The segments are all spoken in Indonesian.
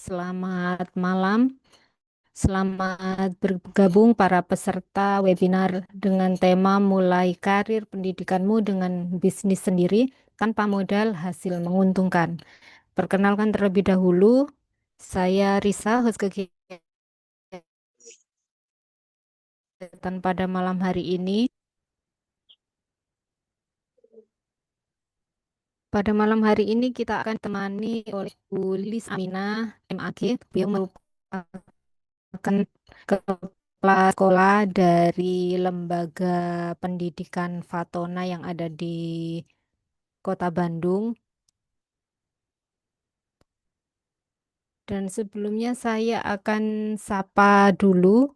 Selamat malam, selamat bergabung para peserta webinar dengan tema mulai karir pendidikanmu dengan bisnis sendiri tanpa modal hasil menguntungkan. Perkenalkan terlebih dahulu, saya Risa, host kegiatan pada malam hari ini. Pada malam hari ini kita akan temani oleh Bu Lilis Aminah, MAG. Beliau merupakan kepala sekolah dari Lembaga Pendidikan Fatona yang ada di Kota Bandung. Dan sebelumnya saya akan sapa dulu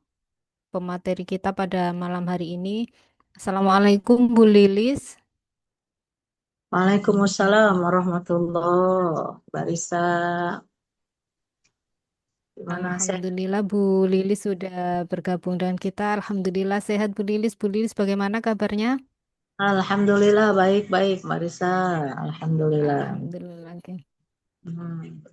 pemateri kita pada malam hari ini. Assalamualaikum Bu Lilis. Waalaikumsalam warahmatullahi Barisa. Gimana sehat? Alhamdulillah Bu Lilis sudah bergabung dengan kita. Alhamdulillah sehat Bu Lilis. Bu Lilis bagaimana kabarnya? Alhamdulillah baik-baik Barisa. Alhamdulillah. Alhamdulillah. Oke. Hmm.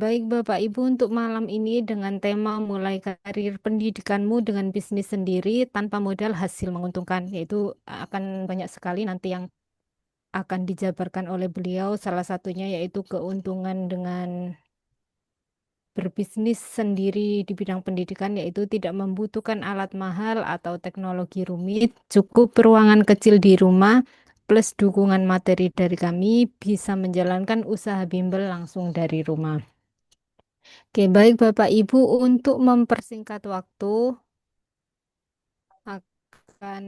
Baik Bapak Ibu, untuk malam ini dengan tema mulai karir pendidikanmu dengan bisnis sendiri tanpa modal hasil menguntungkan, yaitu akan banyak sekali nanti yang akan dijabarkan oleh beliau. Salah satunya yaitu keuntungan dengan berbisnis sendiri di bidang pendidikan, yaitu tidak membutuhkan alat mahal atau teknologi rumit, cukup ruangan kecil di rumah, plus dukungan materi dari kami, bisa menjalankan usaha bimbel langsung dari rumah. Oke, baik Bapak Ibu, untuk mempersingkat waktu, akan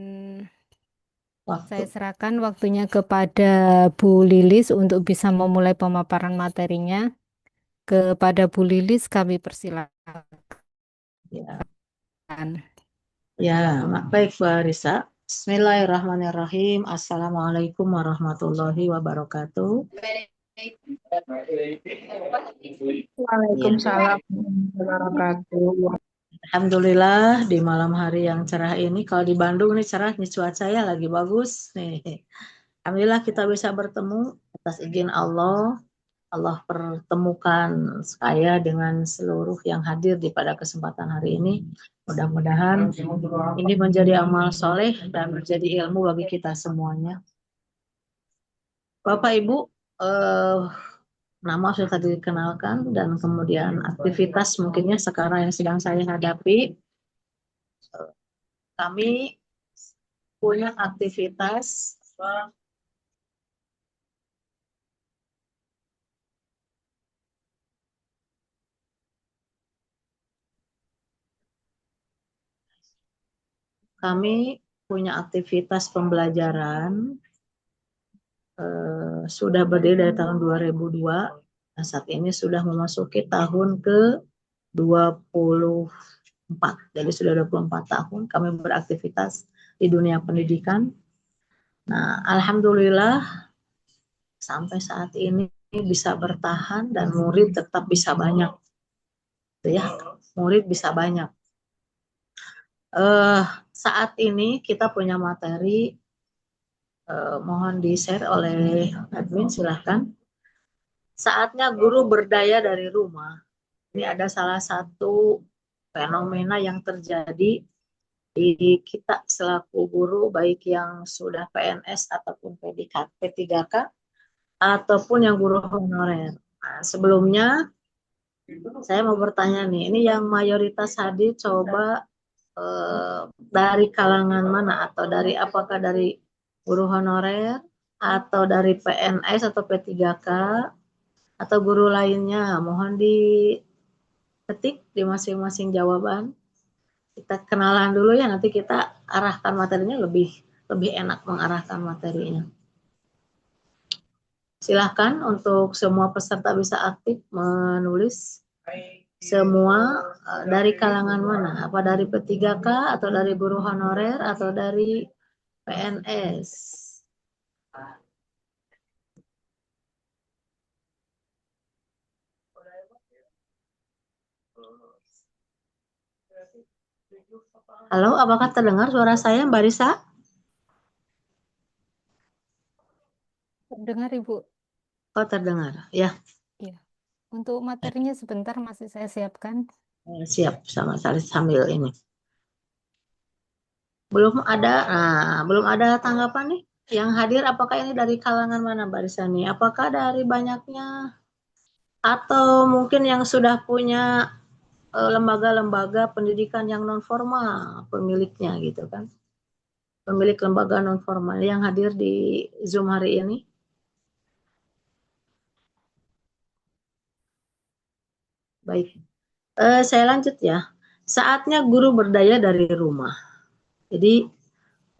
Waktu. saya serahkan waktunya kepada Bu Lilis untuk bisa memulai pemaparan materinya. Kepada Bu Lilis, kami persilakan. Ya, ya, baik Barisa. Bismillahirrahmanirrahim. Assalamualaikum warahmatullahi wabarakatuh. Ya. Waalaikumsalam warahmatullahi wabarakatuh. Alhamdulillah di malam hari yang cerah ini, kalau di Bandung nih cerah nih cuacanya lagi bagus nih. Alhamdulillah kita bisa bertemu atas izin Allah. Allah pertemukan saya dengan seluruh yang hadir di pada kesempatan hari ini. Mudah-mudahan ini menjadi amal soleh dan menjadi ilmu bagi kita semuanya. Bapak Ibu, eh, nama sudah tadi dikenalkan dan kemudian aktivitas mungkinnya sekarang yang sedang saya hadapi. Kami punya aktivitas pembelajaran sudah berdiri dari tahun 2002. Nah, saat ini sudah memasuki tahun ke-24. Jadi sudah 24 tahun kami beraktivitas di dunia pendidikan. Nah, alhamdulillah sampai saat ini bisa bertahan dan murid tetap bisa banyak. Ya, murid bisa banyak. Saat ini kita punya materi, mohon di-share oleh admin, silahkan. Saatnya guru berdaya dari rumah. Ini ada salah satu fenomena yang terjadi di kita selaku guru, baik yang sudah PNS ataupun P3K, ataupun yang guru honorer. Nah, sebelumnya saya mau bertanya nih, ini yang mayoritas hadir coba dari kalangan mana, atau dari apakah dari guru honorer atau dari PNS atau P3K atau guru lainnya? Mohon diketik di masing-masing jawaban. Kita kenalan dulu ya, nanti kita arahkan materinya, lebih lebih enak mengarahkan materinya. Silahkan untuk semua peserta bisa aktif menulis. Semua dari kalangan mana? Apa dari P3K atau dari guru honorer atau dari PNS? Halo, apakah terdengar suara saya, Mbak Risa? Dengar Ibu. Oh, terdengar. Ya, Ya. Untuk materinya sebentar masih saya siapkan. Siap sama sambil ini. Belum ada tanggapan nih. Yang hadir apakah ini dari kalangan mana Mbak Risani? Apakah dari banyaknya atau mungkin yang sudah punya lembaga-lembaga pendidikan yang non formal pemiliknya gitu kan? Pemilik lembaga non formal yang hadir di Zoom hari ini. Baik, saya lanjut ya. Saatnya guru berdaya dari rumah. Jadi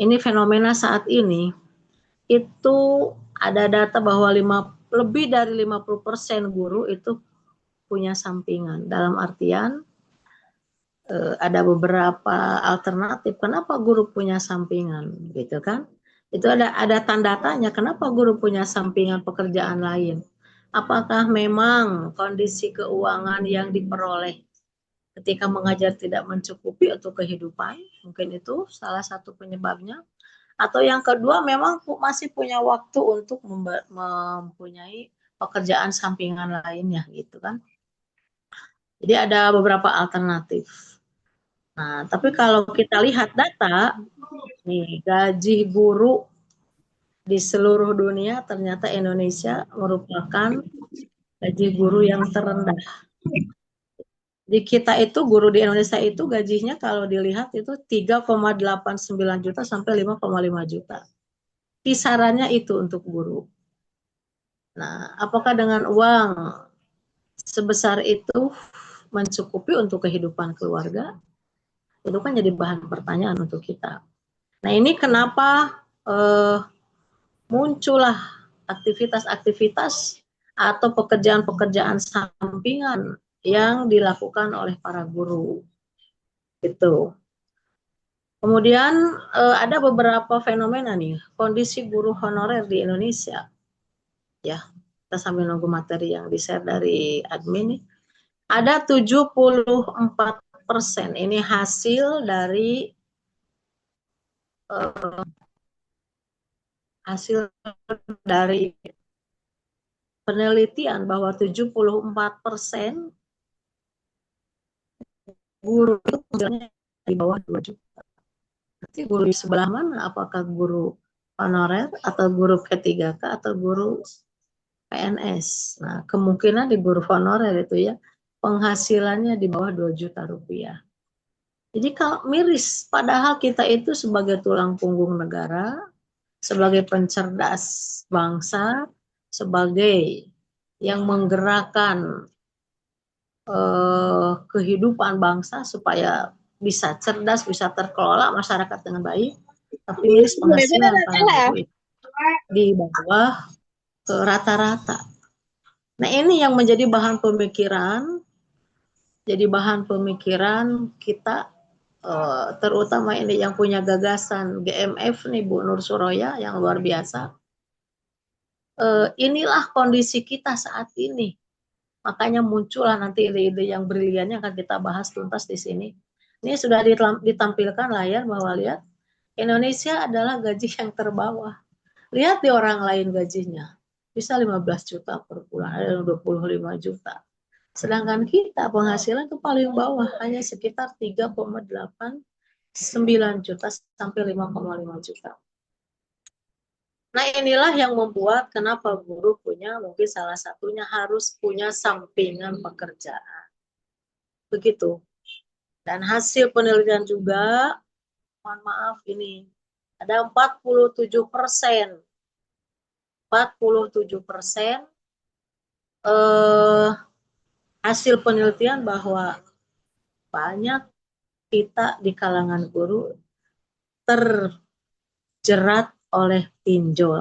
ini fenomena saat ini itu ada data bahwa lebih dari 50% guru itu punya sampingan. Dalam artian ada beberapa alternatif kenapa guru punya sampingan gitu kan. Itu ada tanda tanya kenapa guru punya sampingan pekerjaan lain. Apakah memang kondisi keuangan yang diperoleh ketika mengajar tidak mencukupi untuk kehidupan? Mungkin itu salah satu penyebabnya. Atau yang kedua memang masih punya waktu untuk mempunyai pekerjaan sampingan lainnya gitu kan. Jadi ada beberapa alternatif. Nah, tapi kalau kita lihat data, nih gaji guru di seluruh dunia ternyata Indonesia merupakan gaji guru yang terendah. Di kita itu guru di Indonesia itu gajinya kalau dilihat itu 3,89 juta sampai 5,5 juta. Kisarannya itu untuk guru. Nah, apakah dengan uang sebesar itu mencukupi untuk kehidupan keluarga? Itu kan jadi bahan pertanyaan untuk kita. Nah, ini kenapa muncullah aktivitas-aktivitas atau pekerjaan-pekerjaan sampingan yang dilakukan oleh para guru. Gitu. Kemudian ada beberapa fenomena nih, kondisi guru honorer di Indonesia. Ya, kita sambil nunggu materi yang di-share dari admin nih. Ada 74%. Ini hasil dari penelitian bahwa 74% guru itu di bawah 2 juta. Nanti guru di sebelah mana? Apakah guru honorer atau guru P3K atau guru PNS? Nah, kemungkinan di guru honorer itu ya penghasilannya di bawah 2 juta rupiah. Jadi kalau miris, padahal kita itu sebagai tulang punggung negara, sebagai pencerdas bangsa, sebagai yang menggerakkan kehidupan bangsa supaya bisa cerdas, bisa terkelola masyarakat dengan baik, tapi miris penghasilan para guru itu di bawah rata-rata. Nah, ini yang menjadi bahan pemikiran, kita terutama ini yang punya gagasan GMF nih Bu Nur Suroya yang luar biasa. Inilah kondisi kita saat ini. Makanya muncullah nanti ide-ide yang brilian yang akan kita bahas tuntas di sini. Ini sudah ditampilkan layar bahwa lihat Indonesia adalah gaji yang terbawah. Lihat di orang lain gajinya. Bisa 15 juta per bulan, ada yang 25 juta. Sedangkan kita penghasilan itu paling bawah hanya sekitar 3,89 juta sampai 5,5 juta. Nah, inilah yang membuat kenapa guru mungkin salah satunya harus punya sampingan pekerjaan. Begitu. Dan hasil penelitian juga, mohon maaf ini, ada 47% hasil penelitian bahwa banyak kita di kalangan guru terjerat oleh pinjol.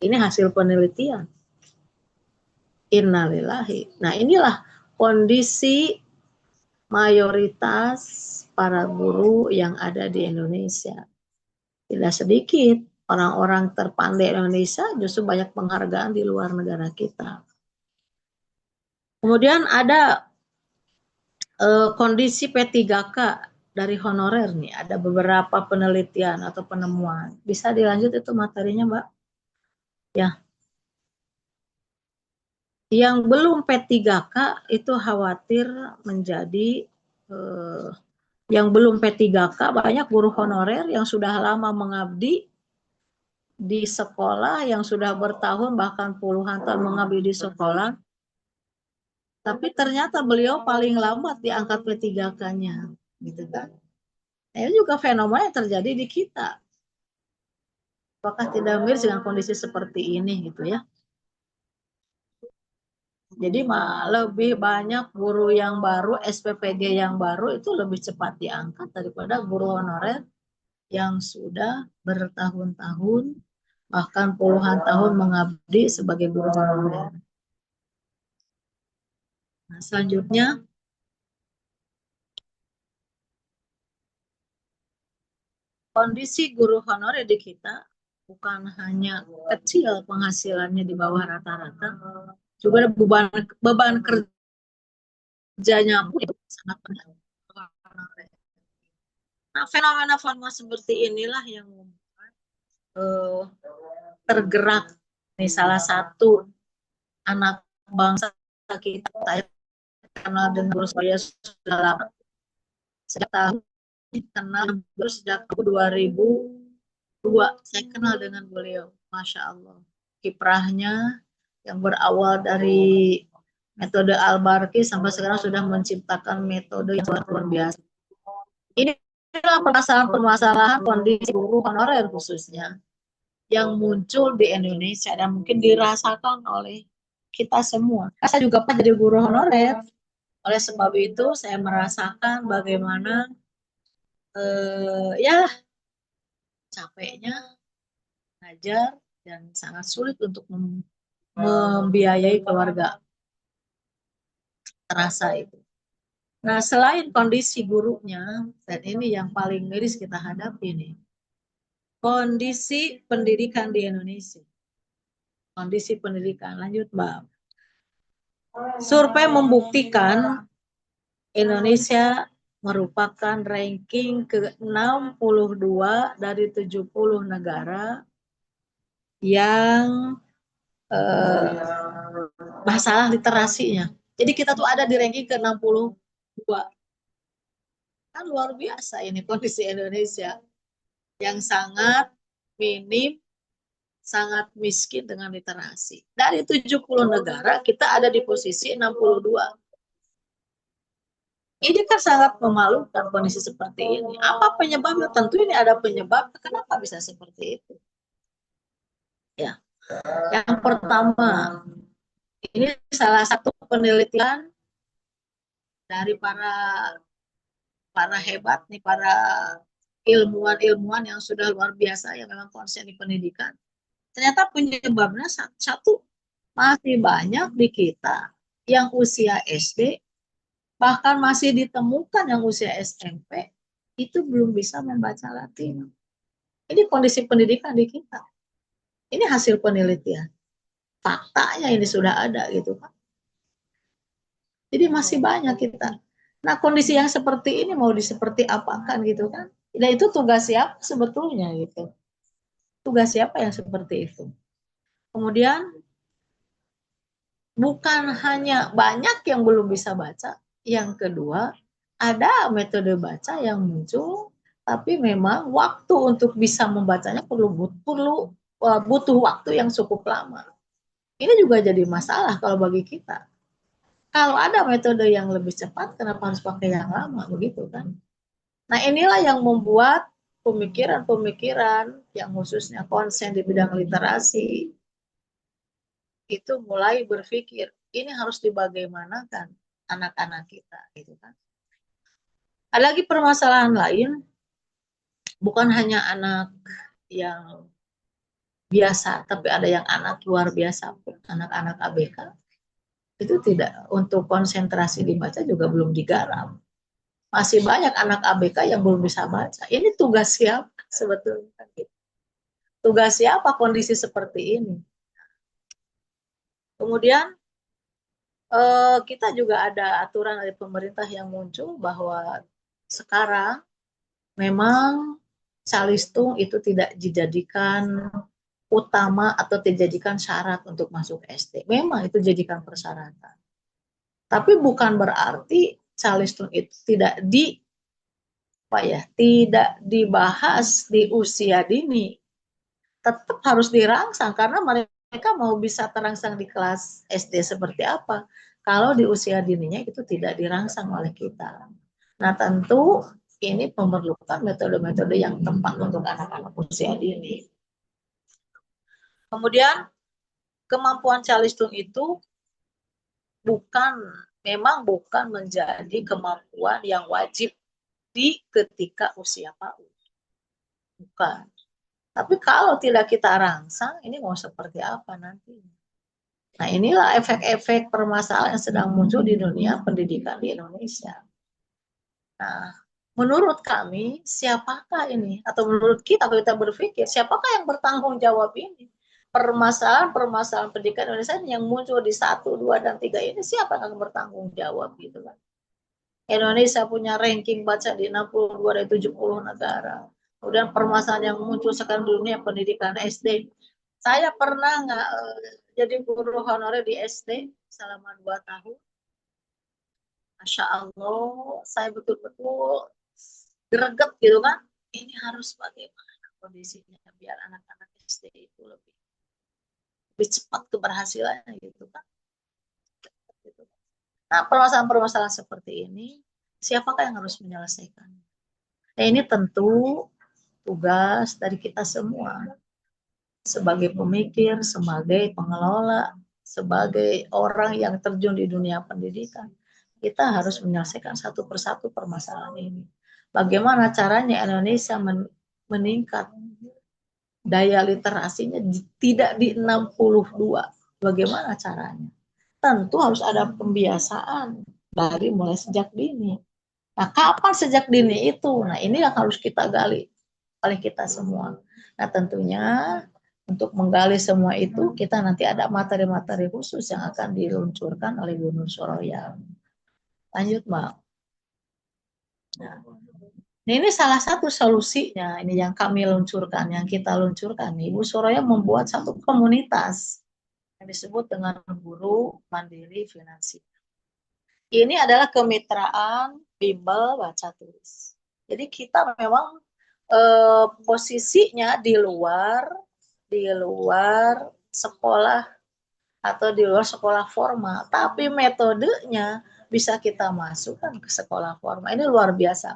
Ini hasil penelitian. Innalillahi. Nah, inilah kondisi mayoritas para guru yang ada di Indonesia. Tidak sedikit orang-orang terpandai Indonesia justru banyak penghargaan di luar negara kita. Kemudian ada kondisi P3K dari honorer nih, ada beberapa penelitian atau penemuan. Bisa dilanjut itu materinya, Mbak? Ya. Yang belum P3K itu khawatir menjadi yang belum P3K banyak guru honorer yang sudah lama mengabdi di sekolah, yang sudah bertahun bahkan puluhan tahun mengabdi di sekolah, tapi ternyata beliau paling lambat diangkat P3K-nya, gitu kan. Ini juga fenomena yang terjadi di kita. Apakah tidak miris dengan kondisi seperti ini gitu ya? Jadi lebih banyak guru yang baru, SPPG yang baru itu lebih cepat diangkat daripada guru honorer yang sudah bertahun-tahun bahkan puluhan tahun mengabdi sebagai guru honorer. Nah, selanjutnya kondisi guru honorer di kita bukan hanya kecil penghasilannya di bawah rata-rata, juga beban beban kerjanya pun itu sangat berat. Nah, fenomena-fenomena seperti inilah yang membuat tergerak. Ini salah satu anak bangsa kita yang kenal dengan Guru saya sudah lama. Sejak tahun kenal sejak 2002 saya kenal dengan beliau. Masya Allah. Kiprahnya yang berawal dari metode Al-Barki sampai sekarang sudah menciptakan metode yang sangat luar biasa. Inilah permasalahan-permasalahan kondisi guru honorer khususnya yang muncul di Indonesia dan mungkin dirasakan oleh kita semua. Saya juga pernah jadi guru honorer. Oleh sebab itu saya merasakan bagaimana ya capeknya ngajar dan sangat sulit untuk membiayai keluarga. Terasa itu. Nah, selain kondisi gurunya, dan ini yang paling miris kita hadapi nih, kondisi pendidikan di Indonesia. Kondisi pendidikan, lanjut Mbak. Survei membuktikan Indonesia merupakan ranking ke-62 dari 70 negara yang masalah literasinya. Jadi kita tuh ada di ranking ke-62. Kan luar biasa ini kondisi Indonesia yang sangat minim, sangat miskin dengan literasi. Dari 70 negara kita ada di posisi 62. Ini kan sangat memalukan kondisi seperti ini. Apa penyebabnya? Tentu ini ada penyebab. Kenapa bisa seperti itu? Ya, yang pertama, ini salah satu penelitian dari para hebat nih, para ilmuwan-ilmuwan yang sudah luar biasa yang memang konsen di pendidikan. Ternyata penyebabnya satu, masih banyak di kita yang usia SD, bahkan masih ditemukan yang usia SMP, itu belum bisa membaca Latin. Ini kondisi pendidikan di kita. Ini hasil penelitian. Faktanya ini sudah ada gitu kan. Jadi masih banyak kita. Nah, kondisi yang seperti ini mau seperti apakan gitu kan. Dan itu tugas siapa sebetulnya gitu. Tugas siapa yang seperti itu. Kemudian bukan hanya banyak yang belum bisa baca. Yang kedua, ada metode baca yang muncul, tapi memang waktu untuk bisa membacanya butuh waktu yang cukup lama. Ini juga jadi masalah kalau bagi kita. Kalau ada metode yang lebih cepat, kenapa harus pakai yang lama, begitu kan? Nah, inilah yang membuat pemikiran-pemikiran yang khususnya konsen di bidang literasi itu mulai berpikir ini harus dibagaimanakan anak-anak kita, gitu kan? Ada lagi permasalahan lain, bukan hanya anak yang biasa, tapi ada yang anak luar biasa, anak-anak ABK. Itu tidak, untuk konsentrasi dibaca juga belum digarap. Masih banyak anak ABK yang belum bisa baca. Ini tugas siapa sebetulnya? Tugas siapa kondisi seperti ini? Kemudian kita juga ada aturan dari pemerintah yang muncul bahwa sekarang memang calistung itu tidak dijadikan utama atau dijadikan syarat untuk masuk SD. Memang itu jadikan persyaratan. Tapi bukan berarti Charleston itu tidak dibahas di usia dini. Tetap harus dirangsang karena mereka mau bisa terangsang di kelas SD seperti apa. Kalau di usia dininya itu tidak dirangsang oleh kita. Nah, tentu ini memerlukan metode-metode yang tepat untuk anak-anak usia dini. Kemudian kemampuan Charleston itu memang bukan menjadi kemampuan yang wajib di ketika usia PAUD. Bukan. Tapi kalau tidak kita rangsang, ini mau seperti apa nantinya? Nah, inilah efek-efek permasalahan yang sedang muncul di dunia pendidikan di Indonesia. Nah, menurut kami, siapakah ini? Atau menurut kita, kalau kita berpikir, siapakah yang bertanggung jawab ini? Permasalahan pendidikan Indonesia yang muncul di 1, 2, dan 3 ini, siapa yang bertanggung jawab gitu kan? Indonesia punya ranking baca di 62 dari 70 negara. Kemudian permasalahan yang muncul sekarang di dunia pendidikan SD. Saya pernah jadi guru honorer di SD selama 2 tahun. Masya Allah, saya betul-betul greget gitu kan. Ini harus bagaimana kondisinya biar anak-anak SD itu lebih cepat keberhasilannya gitu kan. Nah, permasalahan-permasalahan seperti ini, siapakah yang harus menyelesaikan? Nah, ini tentu tugas dari kita semua. Sebagai pemikir, sebagai pengelola, sebagai orang yang terjun di dunia pendidikan, kita harus menyelesaikan satu persatu permasalahan ini. Bagaimana caranya Indonesia meningkat daya literasinya tidak di 62. Bagaimana caranya? Tentu harus ada pembiasaan dari mulai sejak dini. Nah, kapan sejak dini itu? Nah, ini yang harus kita gali oleh kita semua. Nah, tentunya untuk menggali semua itu, kita nanti ada materi-materi khusus yang akan diluncurkan oleh Bu Nur Soroya. Lanjut, Mbak. Nah, ini salah satu solusinya, ini yang kami luncurkan, yang kita luncurkan. Ibu Soroya membuat satu komunitas yang disebut dengan Guru Mandiri Finansial. Ini adalah kemitraan bimbel baca tulis. Jadi kita memang posisinya di luar sekolah atau di luar sekolah formal, tapi metodenya bisa kita masukkan ke sekolah formal. Ini luar biasa.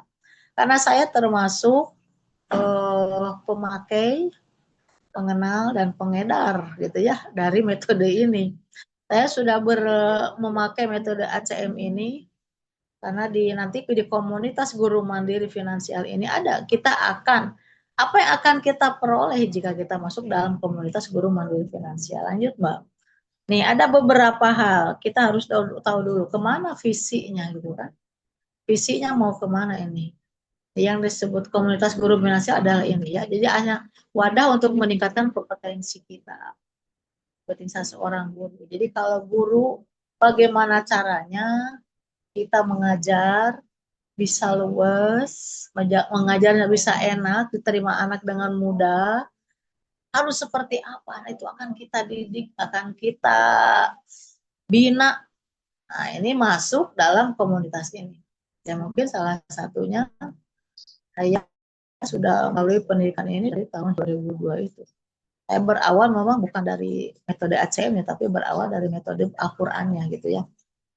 Karena saya termasuk pemakai, pengenal, dan pengedar gitu ya dari metode ini. Saya sudah memakai metode ACM ini karena nanti di komunitas guru mandiri finansial ini apa yang akan kita peroleh jika kita masuk dalam komunitas guru mandiri finansial. Lanjut, Mbak. Nih, ada beberapa hal kita harus tahu dulu kemana visinya gitu kan. Visinya mau kemana ini? Yang disebut komunitas guru finansial adalah ini ya. Jadi hanya wadah untuk meningkatkan kompetensi kita. Kompetensi seorang guru. Jadi kalau guru, bagaimana caranya kita mengajar bisa luwes, mengajarnya bisa enak, diterima anak dengan mudah, harus seperti apa? Nah, itu akan kita didik, akan kita bina. Nah, ini masuk dalam komunitas ini. Ya mungkin salah satunya saya sudah melalui pendidikan ini dari tahun 2002 itu. Saya berawal memang bukan dari metode ACM ya, tapi berawal dari metode Al-Qur'annya gitu ya.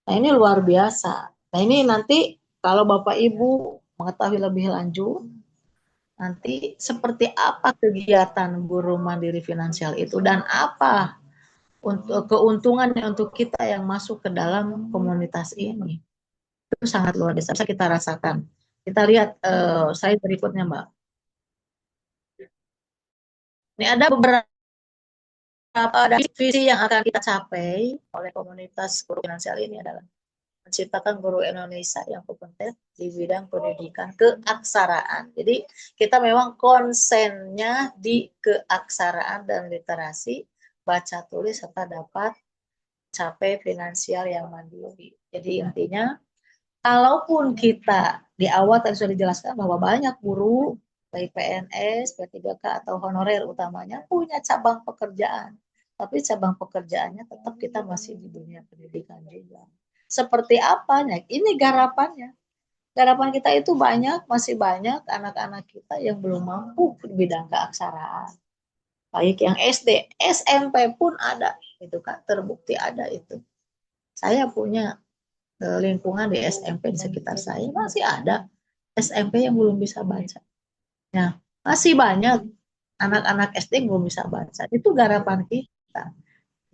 Nah, ini luar biasa. Nah, ini nanti kalau Bapak Ibu mengetahui lebih lanjut, nanti seperti apa kegiatan guru mandiri finansial itu dan apa untuk keuntungannya untuk kita yang masuk ke dalam komunitas ini. Itu sangat luar biasa, bisa kita rasakan. Kita lihat slide berikutnya, Mbak. Ini ada beberapa visi yang akan kita capai oleh komunitas guru finansial ini adalah menciptakan guru Indonesia yang kompeten di bidang pendidikan keaksaraan. Jadi kita memang konsennya di keaksaraan dan literasi, baca tulis serta dapat capai finansial yang mandiri. Jadi intinya, kalaupun kita di awal tadi sudah dijelaskan bahwa banyak guru baik PNS, P3K atau honorer utamanya punya cabang pekerjaan. Tapi cabang pekerjaannya tetap kita masih di dunia pendidikan juga. Seperti apanya? Ini garapannya. Garapan kita itu banyak, masih banyak anak-anak kita yang belum mampu di bidang keaksaraan. Baik yang SD, SMP pun ada, itu kan terbukti ada itu. Saya punya lingkungan di SMP di sekitar saya masih ada SMP yang belum bisa baca. Ya, masih banyak anak-anak SD yang belum bisa baca. Itu garapan kita.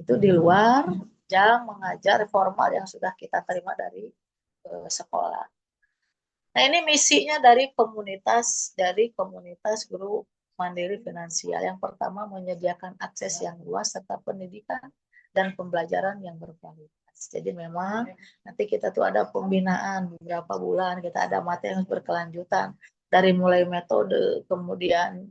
Itu di luar jam mengajar formal yang sudah kita terima dari sekolah. Nah, ini misinya dari komunitas guru mandiri finansial. Yang pertama menyediakan akses yang luas serta pendidikan dan pembelajaran yang berkualitas. Jadi memang nanti kita tuh ada pembinaan beberapa bulan, kita ada materi yang berkelanjutan dari mulai metode, kemudian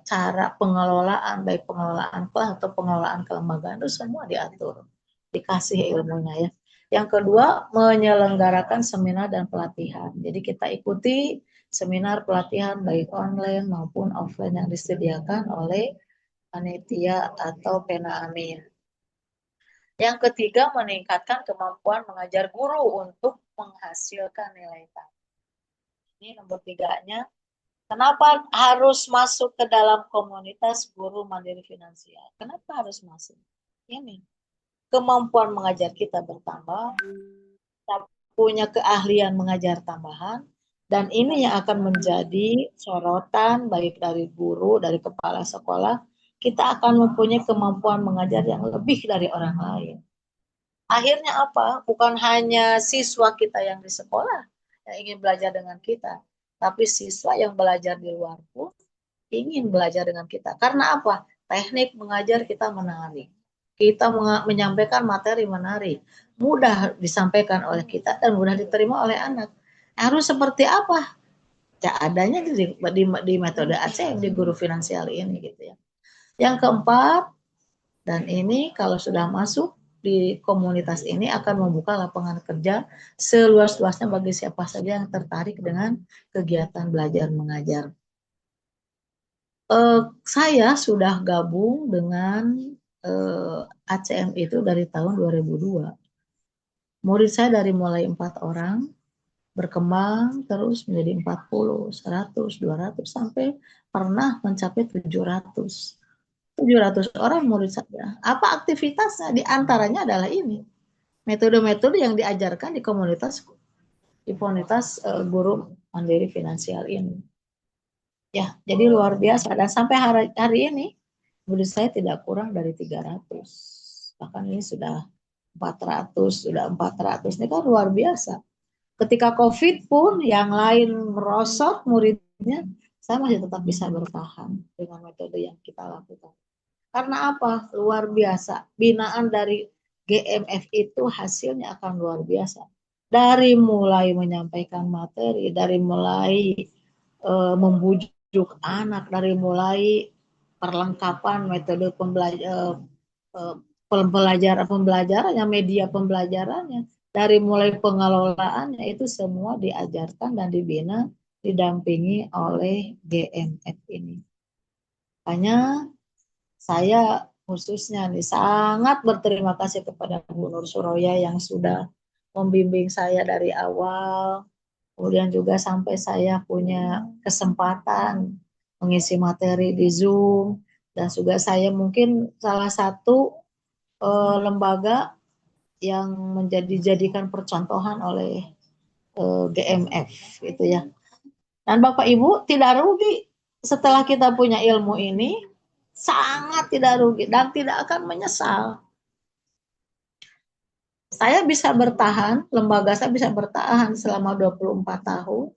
cara pengelolaan, baik pengelolaan kelas atau pengelolaan kelembagaan itu semua diatur, dikasih ilmunya ya. Yang kedua, menyelenggarakan seminar dan pelatihan. Jadi kita ikuti seminar pelatihan baik online maupun offline yang disediakan oleh panitia atau Pena Amir. Yang ketiga, meningkatkan kemampuan mengajar guru untuk menghasilkan nilai tambah. Ini nomor tiganya. Kenapa harus masuk ke dalam komunitas guru mandiri finansial? Kenapa harus masuk? Ini kemampuan mengajar kita bertambah, kita punya keahlian mengajar tambahan, dan ini yang akan menjadi sorotan baik dari guru, dari kepala sekolah. Kita akan mempunyai kemampuan mengajar yang lebih dari orang lain. Akhirnya apa? Bukan hanya siswa kita yang di sekolah yang ingin belajar dengan kita, tapi siswa yang belajar di luar pun ingin belajar dengan kita. Karena apa? Teknik mengajar kita menarik. Kita menyampaikan materi menarik. Mudah disampaikan oleh kita dan mudah diterima oleh anak. Harus seperti apa? Ya, adanya di metode ACM, di guru finansial ini gitu ya. Yang keempat, dan ini kalau sudah masuk di komunitas ini akan membuka lapangan kerja seluas-luasnya bagi siapa saja yang tertarik dengan kegiatan belajar mengajar. Saya sudah gabung dengan ACM itu dari tahun 2002. Murid saya dari mulai 4 orang, berkembang terus menjadi 40, 100, 200, sampai pernah mencapai 700. 700 orang murid saya. Apa aktivitasnya? Di antaranya adalah ini. Metode-metode yang diajarkan di komunitas guru mandiri finansial ini. Ya, jadi luar biasa. Dan sampai hari ini, murid saya tidak kurang dari 300. Bahkan ini sudah 400. Ini kan luar biasa. Ketika COVID pun, yang lain merosot muridnya, saya masih tetap bisa bertahan dengan metode yang kita lakukan. Karena apa? Luar biasa. Binaan dari GMF itu hasilnya akan luar biasa. Dari mulai menyampaikan materi, dari mulai membujuk anak, dari mulai perlengkapan metode pembelajarannya, media pembelajarannya, dari mulai pengelolaannya itu semua diajarkan dan dibina, didampingi oleh GMF ini. Makanya saya khususnya nih sangat berterima kasih kepada Bu Nur Suraya yang sudah membimbing saya dari awal, kemudian juga sampai saya punya kesempatan mengisi materi di Zoom, dan juga saya mungkin salah satu lembaga yang dijadikan percontohan oleh GMF gitu ya. Dan Bapak Ibu tidak rugi setelah kita punya ilmu ini, sangat tidak rugi dan tidak akan menyesal. Saya bisa bertahan, lembaga saya bisa bertahan selama 24 tahun,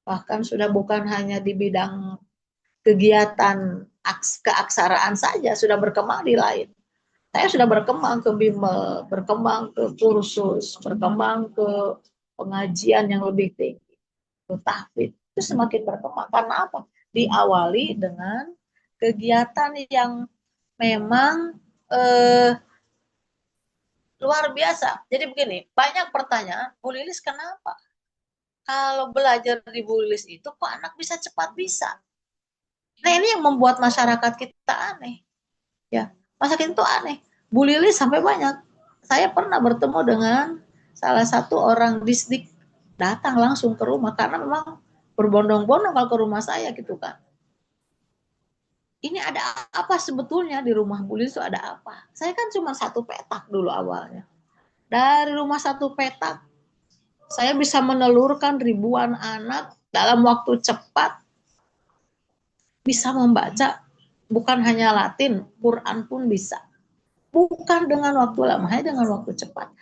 bahkan sudah bukan hanya di bidang kegiatan keaksaraan saja, sudah berkembang di lain. Saya sudah berkembang ke bimbel, berkembang ke kursus, berkembang ke pengajian yang lebih tinggi, ke tahfidz. Itu semakin berkembang. Karena apa? Diawali dengan kegiatan yang memang luar biasa. Jadi begini, banyak pertanyaan, Bu Lilis kenapa? kalau belajar di Bu Lilis itu kok anak bisa cepat bisa. Nah ini yang membuat masyarakat kita aneh. Ya, masyarakat itu aneh. Bu Lilis sampai banyak. Saya pernah bertemu dengan salah satu orang disdik datang langsung ke rumah karena memang berbondong-bondong kalau ke rumah saya gitu kan. Ini ada apa sebetulnya di rumah Bu Lilis itu ada apa? Saya kan cuma satu petak dulu awalnya. Dari rumah satu petak, saya bisa menelurkan ribuan anak dalam waktu cepat, bisa membaca bukan hanya Latin, Quran pun bisa. Bukan dengan waktu lama, hanya dengan waktu cepat.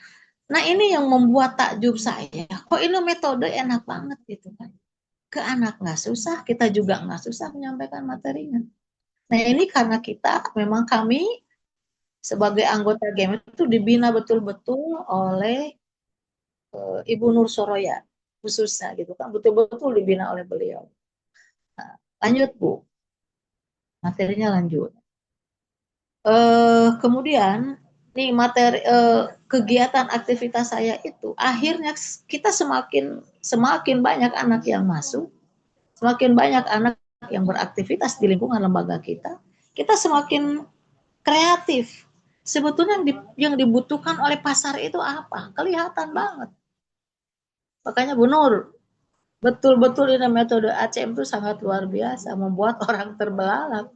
Nah ini yang membuat takjub saya. Kok ini metode enak banget gitu kan. Ke anak nggak susah, kita juga nggak susah menyampaikan materinya. Nah ini karena kita, memang kami sebagai anggota GEM itu dibina betul-betul oleh Ibu Nur Soroya khususnya gitu kan, betul-betul dibina oleh beliau. Nah, lanjut Bu, materinya lanjut. Kemudian nih materi kegiatan aktivitas saya itu akhirnya kita semakin banyak anak yang masuk, semakin banyak anak yang beraktivitas di lingkungan lembaga kita semakin kreatif. Sebetulnya yang dibutuhkan oleh pasar itu apa? Kelihatan banget. Makanya Bu Nur, betul-betul ini metode ACM itu sangat luar biasa, membuat orang terbelalak.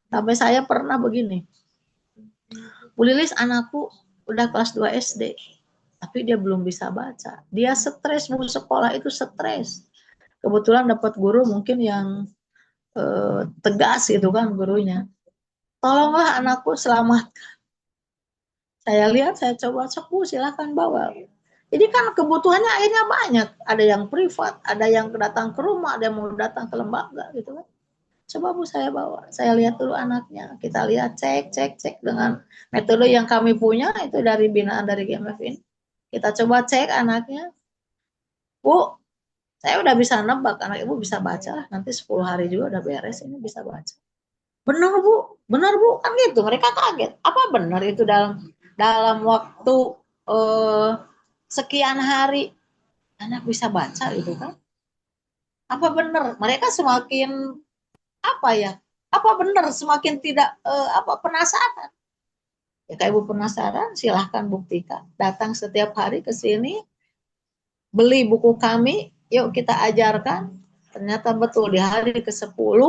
Sampai saya pernah begini, Bu Lilis anakku udah kelas 2 SD, tapi dia belum bisa baca. Dia stres, mau sekolah itu stres. Kebetulan dapat guru mungkin yang tegas gitu kan gurunya. Tolonglah anakku selamat. Saya lihat, saya coba sepuh, silahkan bawa. Jadi kan kebutuhannya akhirnya banyak. Ada yang privat, ada yang datang ke rumah, ada yang mau datang ke lembaga gitu kan. Coba Bu saya bawa, saya lihat dulu anaknya. Kita lihat, cek dengan metode yang kami punya itu dari binaan dari GMF ini. Kita coba cek anaknya. Bu, saya udah bisa nebak anak ibu bisa baca lah. Nanti 10 hari juga udah beres ini bisa baca. Benar Bu, kan gitu. Mereka kaget. Apa benar itu dalam waktu eh, sekian hari anak bisa baca gitu kan? Apa benar? Mereka semakin apa ya? Apa benar semakin tidak apa penasaran? Ya kayak ibu penasaran, silahkan buktikan. Datang setiap hari ke sini, beli buku kami, yuk kita ajarkan. Ternyata betul di hari ke-10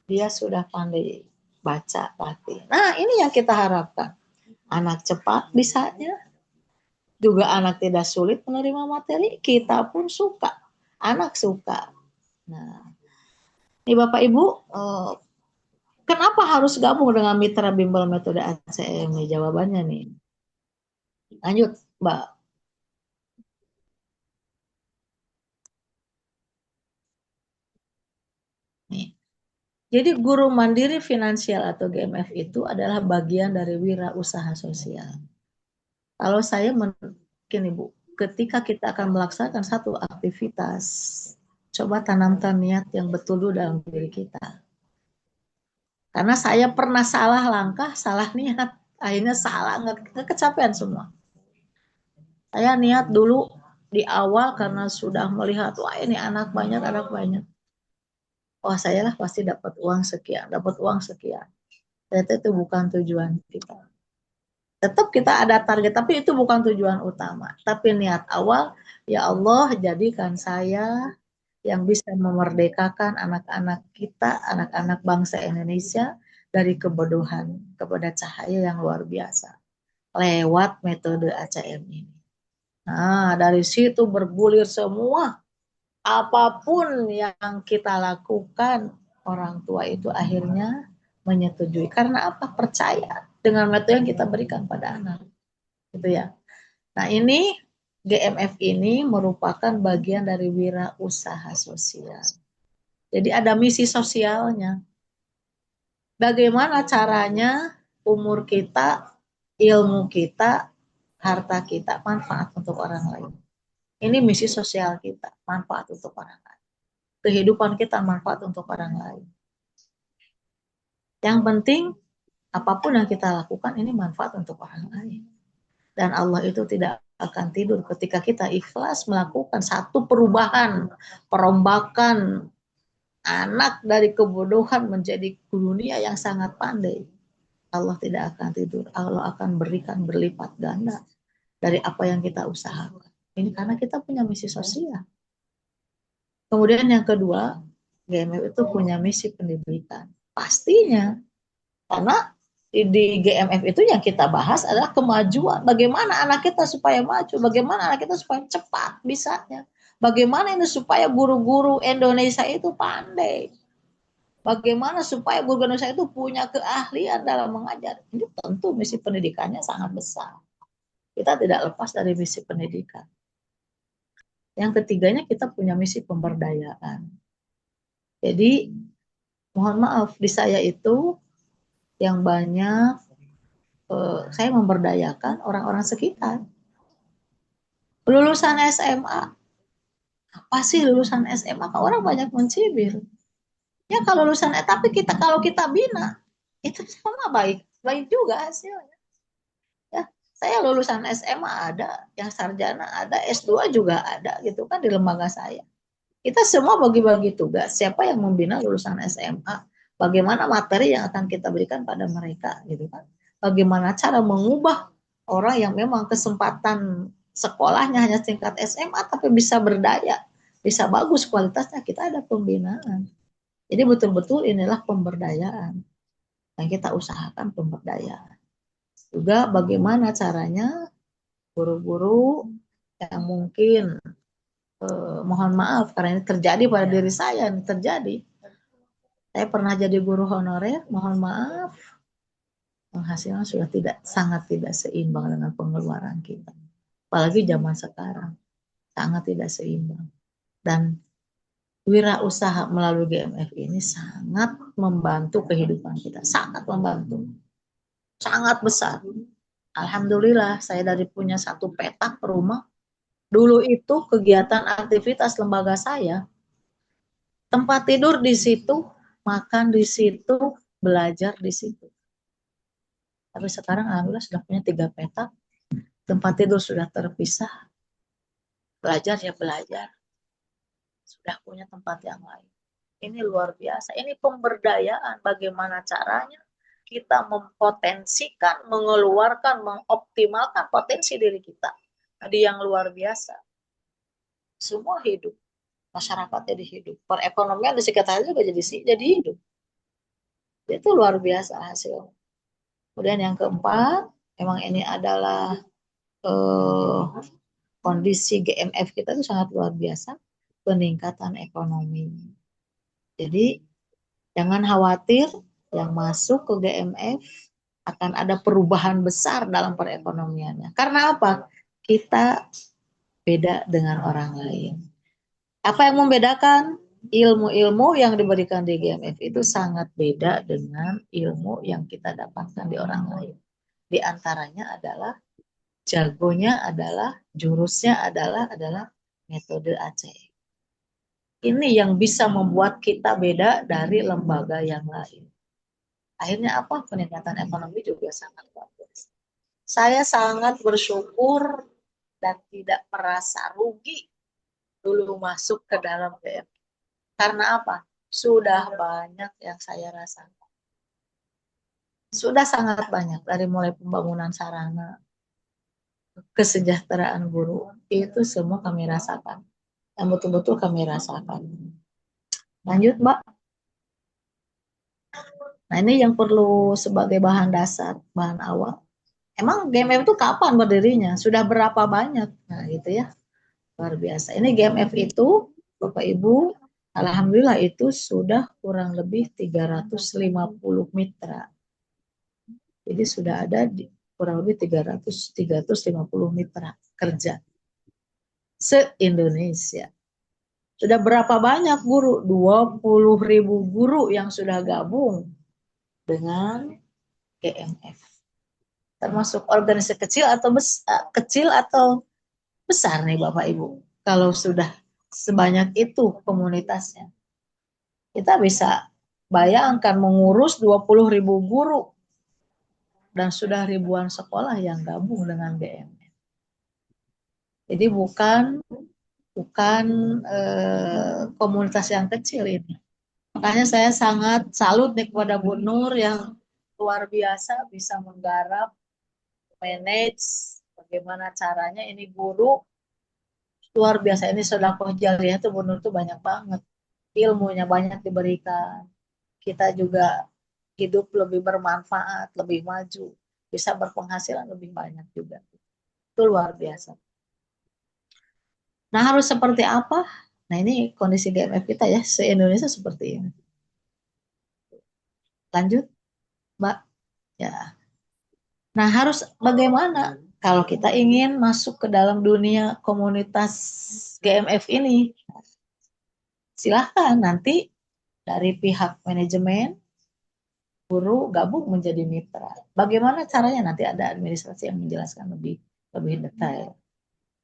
dia sudah pandai baca latih. Nah ini yang kita harapkan. Anak cepat bisanya, juga anak tidak sulit menerima materi, kita pun suka. Anak suka. Nah, ini Bapak Ibu, kenapa harus gabung dengan mitra bimbel metode ACM? Nih jawabannya nih. Lanjut, Mbak. Nih. Jadi guru mandiri finansial atau GMF itu adalah bagian dari wirausaha sosial. Kalau saya mungkin Ibu, ketika kita akan melaksanakan satu aktivitas, coba tanamkan niat yang betul dulu dalam diri kita. Karena saya pernah salah langkah, salah niat, akhirnya salah, nggak kecapean semua. Saya niat dulu di awal karena sudah melihat, wah ini anak banyak, wah saya lah pasti dapat uang sekian, ternyata itu bukan tujuan kita. Tetap kita ada target, tapi itu bukan tujuan utama. Tapi niat awal, ya Allah jadikan saya yang bisa memerdekakan anak-anak kita, anak-anak bangsa Indonesia dari kebodohan kepada cahaya yang luar biasa lewat metode ACM ini. Nah, dari situ bergulir semua. Apapun yang kita lakukan, orang tua itu akhirnya menyetujui. Karena apa? Percaya dengan metode yang kita berikan pada anak. Gitu ya. Nah, ini GMF ini merupakan bagian dari wirausaha sosial. Jadi ada misi sosialnya. Bagaimana caranya umur kita, ilmu kita, harta kita manfaat untuk orang lain. Ini misi sosial kita, manfaat untuk orang lain. Kehidupan kita manfaat untuk orang lain. Yang penting apapun yang kita lakukan ini manfaat untuk orang lain. Dan Allah itu tidak akan tidur ketika kita ikhlas melakukan satu perubahan, perombakan anak dari kebodohan menjadi dunia yang sangat pandai. Allah tidak akan tidur. Allah akan berikan berlipat ganda dari apa yang kita usahakan. Ini karena kita punya misi sosial. Kemudian yang kedua, GMF itu punya misi pendidikan. Pastinya, karena di GMF itu yang kita bahas adalah kemajuan. Bagaimana anak kita supaya maju, bagaimana anak kita supaya cepat bisanya. Bagaimana ini supaya guru-guru Indonesia itu pandai. Bagaimana supaya guru Indonesia itu punya keahlian dalam mengajar. Ini tentu misi pendidikannya sangat besar. Kita tidak lepas dari misi pendidikan. Yang ketiganya kita punya misi pemberdayaan. Jadi mohon maaf di saya itu yang banyak saya memberdayakan orang-orang sekitar. Lulusan SMA, apa sih lulusan SMA? Orang banyak mencibir. Ya kalau lulusan tapi kalau kita bina itu sama baik juga hasilnya. Ya, saya lulusan SMA ada, yang sarjana ada, S2 juga ada gitu kan di lembaga saya. Kita semua bagi-bagi tugas. Siapa yang membina lulusan SMA? Bagaimana materi yang akan kita berikan pada mereka gitu kan? Bagaimana cara mengubah orang yang memang kesempatan sekolahnya hanya tingkat SMA tapi bisa berdaya, bisa bagus kualitasnya, kita ada pembinaan. Jadi betul-betul inilah pemberdayaan. Yang kita usahakan pemberdayaan. Juga bagaimana caranya guru-guru yang mungkin mohon maaf karena ini terjadi pada diri saya, ini terjadi. Saya pernah jadi guru honorer, mohon maaf, penghasilan sudah sangat tidak seimbang dengan pengeluaran kita. Apalagi zaman sekarang, sangat tidak seimbang. Dan wirausaha melalui GMF ini sangat membantu kehidupan kita, sangat membantu, sangat besar. Alhamdulillah, saya dari punya satu petak rumah. Dulu itu kegiatan aktivitas lembaga saya, tempat tidur di situ, makan di situ, belajar di situ. Tapi sekarang alhamdulillah sudah punya 3 petak, tempat tidur sudah terpisah, belajar ya belajar, sudah punya tempat yang lain. Ini luar biasa, ini pemberdayaan. Bagaimana caranya kita mempotensikan, mengeluarkan, mengoptimalkan potensi diri kita. Tadi yang luar biasa. Semua hidup, masyarakat jadi hidup, perekonomian di sekitar juga jadi hidup. Itu luar biasa hasil. Kemudian yang keempat, memang ini adalah kondisi GMF kita itu sangat luar biasa, peningkatan ekonomi. Jadi jangan khawatir, yang masuk ke GMF akan ada perubahan besar dalam perekonomiannya. Karena apa? Kita beda dengan orang lain. Apa yang membedakan? Ilmu-ilmu yang diberikan di GMF itu sangat beda dengan ilmu yang kita dapatkan di orang lain. Di antaranya adalah jagonya adalah jurusnya adalah metode ACE. Ini yang bisa membuat kita beda dari lembaga yang lain. Akhirnya apa? Peningkatan ekonomi juga sangat bagus. Saya sangat bersyukur dan tidak merasa rugi dulu masuk ke dalam GMF. Karena apa? Sudah banyak yang saya rasakan. Sudah sangat banyak, dari mulai pembangunan sarana, kesejahteraan guru, itu semua kami rasakan. Yang betul-betul kami rasakan. Lanjut, Mbak. Nah, ini yang perlu sebagai bahan dasar, bahan awal. Emang GMF itu kapan berdirinya? Sudah berapa banyak? Nah, gitu ya. Luar biasa. Ini GMF itu, Bapak Ibu, alhamdulillah itu sudah kurang lebih 350 mitra. Jadi sudah ada kurang lebih 350 mitra kerja se-Indonesia. Sudah berapa banyak guru? 20.000 guru yang sudah gabung dengan GMF. Termasuk organisasi kecil atau besar nih Bapak Ibu. Kalau sudah sebanyak itu komunitasnya. Kita bisa bayangkan mengurus 20.000 guru dan sudah ribuan sekolah yang gabung dengan GMF. Jadi bukan bukan komunitas yang kecil ini. Makanya saya sangat salut nih kepada Bu Nur yang luar biasa bisa menggarap, manage, bagaimana caranya ini guru luar biasa. Ini sedekah jariah tuh Bu Nur tuh banyak banget. Ilmunya banyak diberikan. Kita juga hidup lebih bermanfaat, lebih maju, bisa berpenghasilan lebih banyak juga. Itu luar biasa. Nah, harus seperti apa? Nah, ini kondisi GMF kita ya, se-Indonesia seperti ini. Lanjut, Mbak. Ya. Nah, harus bagaimana kalau kita ingin masuk ke dalam dunia komunitas GMF ini? Silahkan nanti dari pihak manajemen, guru gabung menjadi mitra. Bagaimana caranya? Nanti ada administrasi yang menjelaskan lebih lebih detail.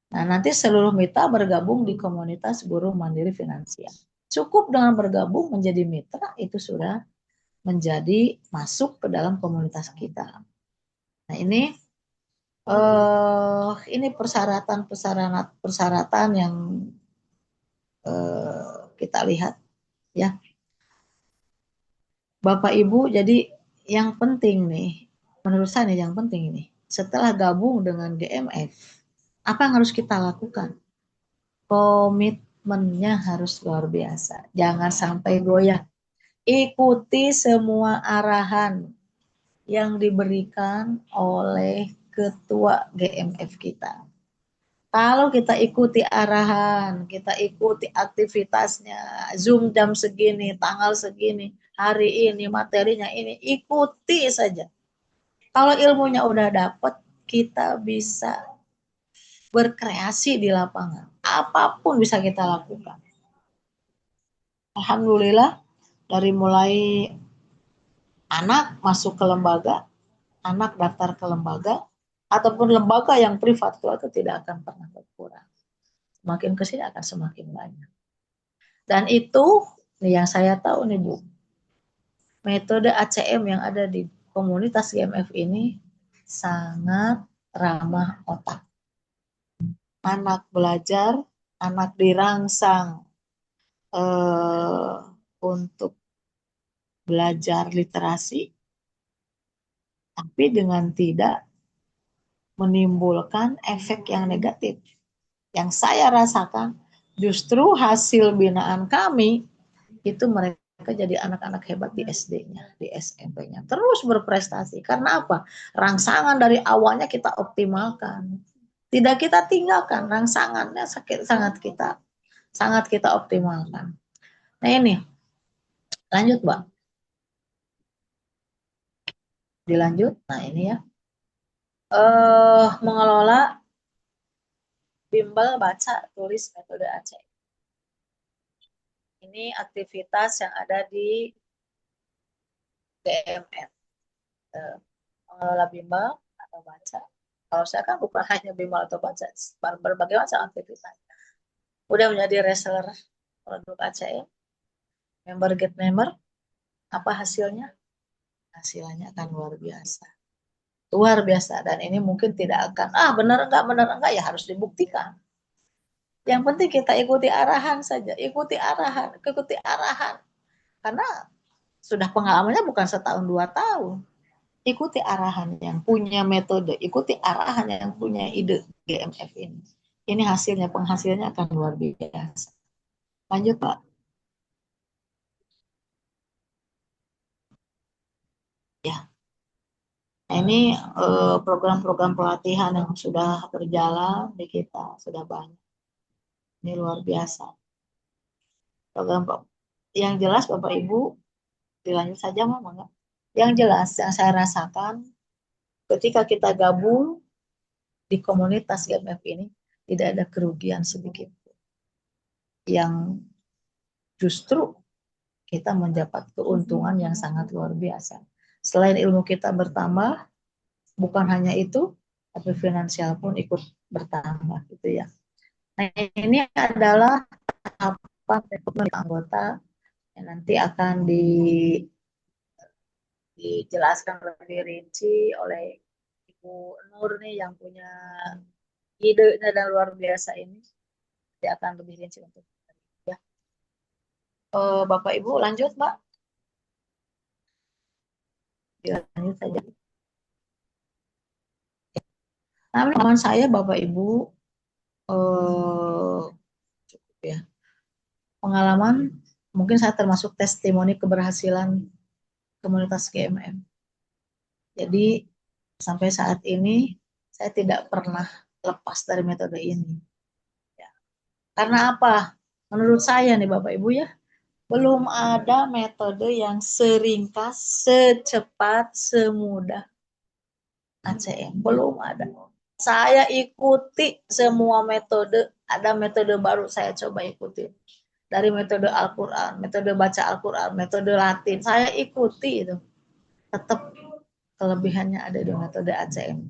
Nah, nanti seluruh mitra bergabung di komunitas guru mandiri finansial. Cukup dengan bergabung menjadi mitra itu sudah menjadi masuk ke dalam komunitas kita. Nah, ini persyaratan yang kita lihat ya. Bapak Ibu, jadi yang penting nih, menurut saya yang penting ini, setelah gabung dengan GMF, apa yang harus kita lakukan? Komitmennya harus luar biasa. Jangan sampai goyah. Ikuti semua arahan yang diberikan oleh ketua GMF kita. Kalau kita ikuti arahan, kita ikuti aktivitasnya, Zoom jam segini, tanggal segini, hari ini, materinya ini, ikuti saja. Kalau ilmunya udah dapet, kita bisa berkreasi di lapangan. Apapun bisa kita lakukan. Alhamdulillah, dari mulai anak masuk ke lembaga, anak daftar ke lembaga, ataupun lembaga yang privat, itu tidak akan pernah berkurang. Semakin kesini akan semakin banyak. Dan itu yang saya tahu nih Bu, metode ACM yang ada di komunitas GMF ini sangat ramah otak. Anak belajar, anak dirangsang untuk belajar literasi, tapi dengan tidak menimbulkan efek yang negatif. Yang saya rasakan justru hasil binaan kami itu mereka jadi anak-anak hebat di SD-nya, di SMP-nya. Terus berprestasi. Karena apa? Rangsangan dari awalnya kita optimalkan. Tidak kita tinggalkan, rangsangannya sangat kita optimalkan. Nah ini, lanjut Mbak. Dilanjut. Nah ini ya. Mengelola bimbel baca tulis metode Aceh. Ini aktivitas yang ada di GMF. Mengelola bimbel atau baca. Kalau saya kan bukan hanya bimbel atau baca, berbagai macam aktivitas. Udah menjadi reseller produk ACM, member get member, apa hasilnya? Hasilnya akan luar biasa. Luar biasa. Dan ini mungkin tidak akan, benar enggak, ya harus dibuktikan. Yang penting kita ikuti arahan saja, ikuti arahan. Karena sudah pengalamannya bukan setahun 2 tahun. Ikuti arahan yang punya metode, ikuti arahan yang punya ide GMF ini. Ini hasilnya, penghasilnya akan luar biasa. Lanjut Pak. Ya. Nah, ini program-program pelatihan yang sudah berjalan di kita, sudah banyak. Ini luar biasa. Program yang jelas Bapak Ibu, dilanjut saja Mama. Yang jelas yang saya rasakan ketika kita gabung di komunitas GMF ini, tidak ada kerugian sedikit. Yang justru kita mendapat keuntungan yang sangat luar biasa. Selain ilmu kita bertambah, bukan hanya itu, tapi finansial pun ikut bertambah gitu ya. Nah, ini adalah tahapan rekrutmen anggota yang nanti akan dijelaskan lebih rinci oleh Ibu Nur nih yang punya Idenya dan luar biasa ini. Dia akan lebih rinci untuk ya. Bapak Ibu lanjut Mbak. Lanjut saja. Nah, pengalaman saya Bapak Ibu eh, cukup ya. Pengalaman mungkin saya termasuk testimoni keberhasilan komunitas GMM. Jadi sampai saat ini saya tidak pernah lepas dari metode ini. Ya. Karena apa? Menurut saya nih Bapak Ibu ya, belum ada metode yang seringkas, secepat, semudah ACM. Belum ada. Saya ikuti semua metode, ada metode baru saya coba ikuti. Dari metode Al-Quran, metode baca Al-Quran, metode Latin, saya ikuti itu. Tetap kelebihannya ada di metode ACM.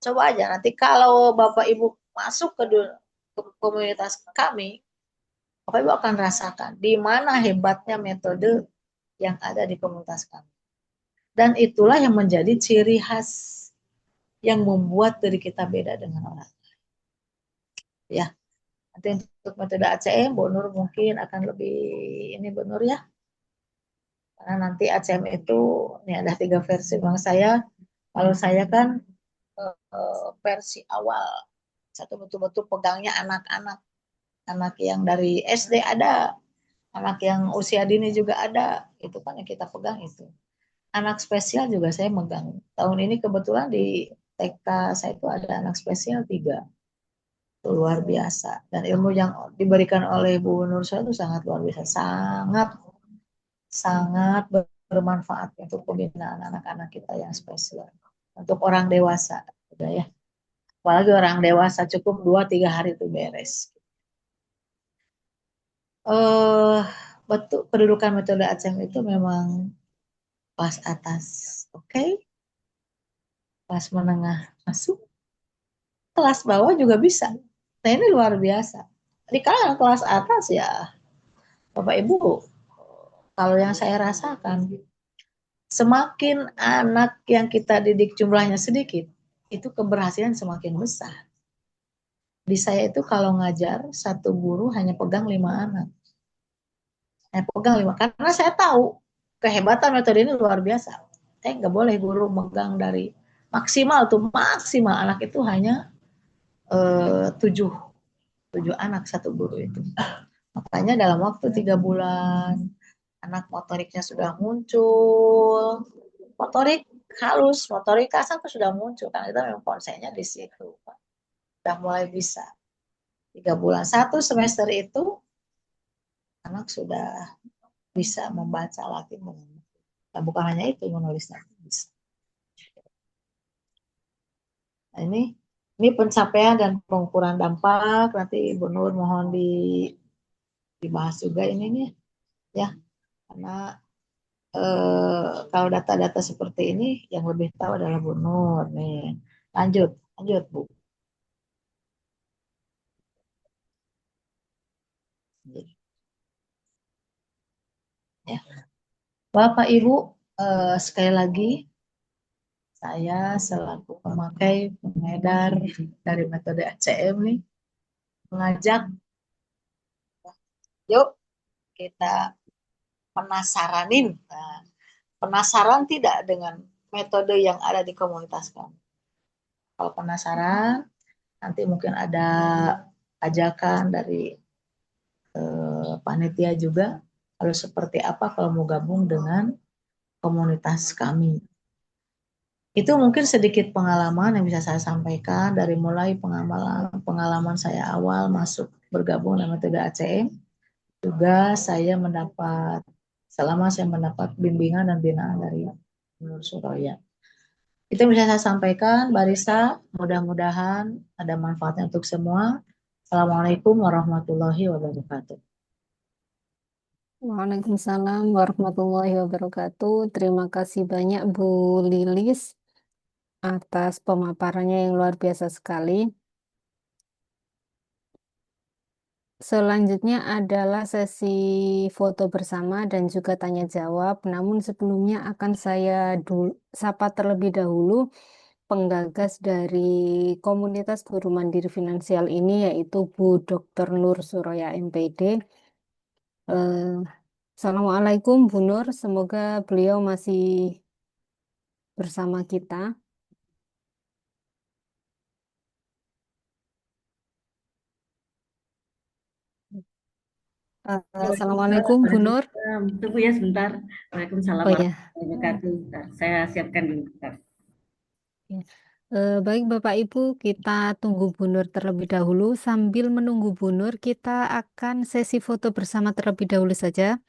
Coba aja nanti kalau Bapak Ibu masuk ke komunitas kami, Bapak Ibu akan rasakan di mana hebatnya metode yang ada di komunitas kami. Dan itulah yang menjadi ciri khas yang membuat diri kita beda dengan orang. Ya, nanti untuk metode ACM, Bu Nur mungkin akan lebih ini Bu Nur ya. Karena nanti ACM itu, ini ada 3 versi bang saya. Kalau saya kan versi awal, satu betul-betul pegangnya anak-anak. Anak yang dari SD ada, anak yang usia dini juga ada. Itu kan yang kita pegang itu. Anak spesial juga saya megang. Tahun ini kebetulan di TK saya itu ada anak spesial 3. Itu luar biasa. Dan ilmu yang diberikan oleh Bu Nur itu sangat luar biasa. Sangat, sangat bermanfaat untuk pembinaan anak-anak kita yang spesial. Untuk orang dewasa. Udah ya. Apalagi orang dewasa cukup 2-3 hari itu beres. Betul kedudukan metode ACM itu memang kelas atas. Oke. Kelas menengah masuk. Kelas bawah juga bisa. Nah ini luar biasa. Di kalangan kelas atas ya, Bapak Ibu, kalau yang saya rasakan, semakin anak yang kita didik jumlahnya sedikit, itu keberhasilan semakin besar. Di saya itu kalau ngajar, satu guru hanya pegang 5 anak. Saya pegang 5, karena saya tahu kehebatan metode ini luar biasa. Saya nggak boleh guru megang dari maksimal tuh, maksimal anak itu hanya 7 anak satu guru itu. Makanya dalam waktu 3 bulan anak motoriknya sudah muncul, motorik halus, motorik kasar itu sudah muncul karena kita memang konsennya di situ. Sudah mulai bisa 3 bulan, 1 semester itu anak sudah bisa membaca lagi, dan bukan hanya itu menulisnya bisa. Nah, ini pencapaian dan pengukuran dampak nanti Ibu Nur mohon dibahas juga ini nih ya, karena kalau data-data seperti ini yang lebih tahu adalah Bu Nur nih. Lanjut Bu. Ya. Bapak Ibu, sekali lagi saya selaku pemakai pengedar dari metode ACM nih mengajak, yuk kita penasaranin. Nah, penasaran tidak dengan metode yang ada di komunitas kami? Kalau penasaran, nanti mungkin ada ajakan dari panitia juga, lalu seperti apa kalau mau gabung dengan komunitas kami. Itu mungkin sedikit pengalaman yang bisa saya sampaikan dari mulai pengalaman saya awal masuk bergabung dengan metode ACM. Juga selama saya mendapat bimbingan dan binaan dari Nur Suraya. Itu bisa saya sampaikan, Barisa. Mudah-mudahan ada manfaatnya untuk semua. Assalamualaikum warahmatullahi wabarakatuh. Waalaikumsalam warahmatullahi wabarakatuh. Terima kasih banyak Bu Lilis atas pemaparannya yang luar biasa sekali. Selanjutnya adalah sesi foto bersama dan juga tanya jawab. Namun sebelumnya akan saya sapa terlebih dahulu penggagas dari komunitas guru mandiri finansial ini, yaitu Bu Dr. Nur Suraya MPD. Eh, Assalamualaikum Bu Nur, semoga beliau masih bersama kita. Assalamualaikum Bu Nur. Waalaikumsalam. Tunggu ya sebentar. Waalaikumsalam Oh ya. warahmatullahi wabarakatuh. Bentar, saya siapkan dulu. Bentar. Ya. Baik Bapak Ibu, kita tunggu Bu Nur terlebih dahulu. Sambil menunggu Bu Nur, kita akan sesi foto bersama terlebih dahulu saja.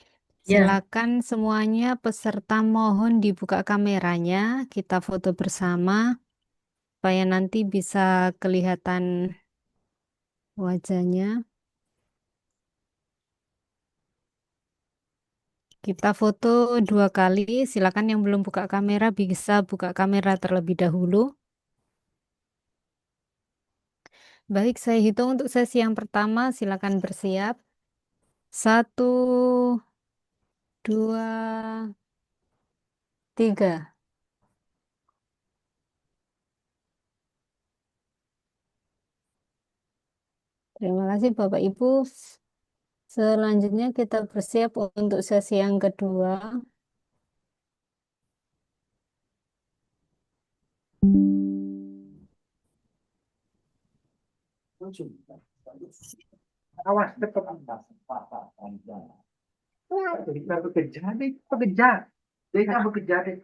Ya, Silakan semuanya peserta mohon dibuka kameranya, kita foto bersama supaya nanti bisa kelihatan wajahnya. Kita foto 2 kali. Silakan yang belum buka kamera bisa buka kamera terlebih dahulu. Baik, saya hitung untuk sesi yang pertama. Silakan bersiap. 1, 2, 3. Terima kasih Bapak Ibu. Selanjutnya kita bersiap untuk sesi yang kedua. Awas tetap kita bekerja deh, bekerja. Dia bekerja deh.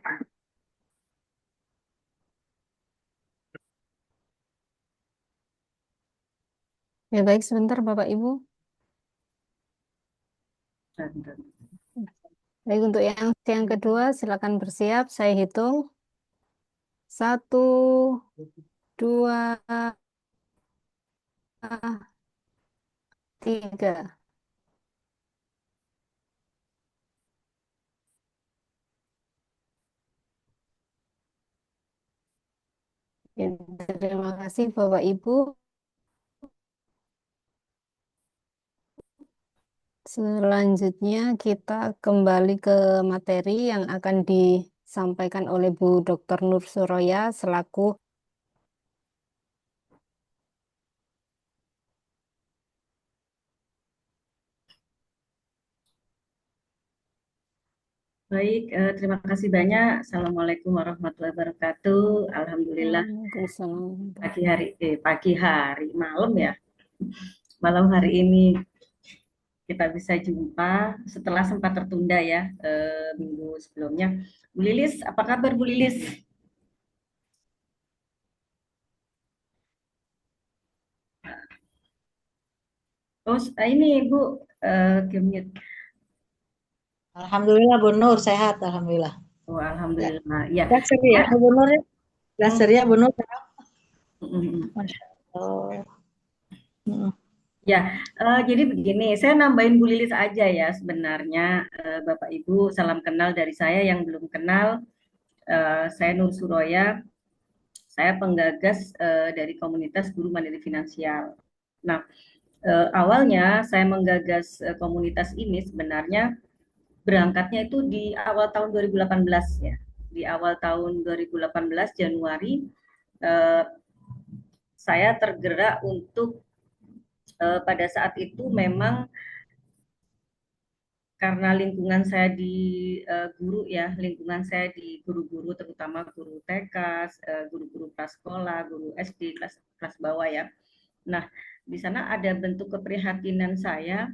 Ya baik, sebentar Bapak Ibu. bentar. Baik, untuk yang kedua silakan bersiap. Saya hitung. 1, 2, 3. Ya, terima kasih Bapak Ibu. Selanjutnya kita kembali ke materi yang akan disampaikan oleh Bu Dr. Nur Suraya selaku Baik, terima kasih banyak. Assalamualaikum warahmatullahi wabarakatuh. Alhamdulillah Waalaikumsalam. pagi hari, malam ya. Malam hari ini kita bisa jumpa setelah sempat tertunda ya minggu sebelumnya. Bu Lilis, apa kabar Bu Lilis? Oh, ini Bu, mute. Alhamdulillah Bu Nur sehat, alhamdulillah. Oh, Ya. alhamdulillah. Ya. Laser ya Bu Nur ya? Laser ya Bu Nur. Mm-mm. Masya Allah. Mm. Ya, jadi begini, saya nambahin Bu Lilis aja ya sebenarnya, Bapak Ibu, salam kenal dari saya yang belum kenal. Saya Nur Suroya, saya penggagas dari komunitas guru mandiri finansial. Nah, awalnya saya menggagas komunitas ini sebenarnya berangkatnya itu di awal tahun 2018 ya. Di awal tahun 2018 Januari, saya tergerak untuk pada saat itu memang karena lingkungan saya di guru ya, lingkungan saya di guru-guru terutama guru TK, guru-guru prasekolah, guru SD kelas bawah ya. Nah, di sana ada bentuk keprihatinan saya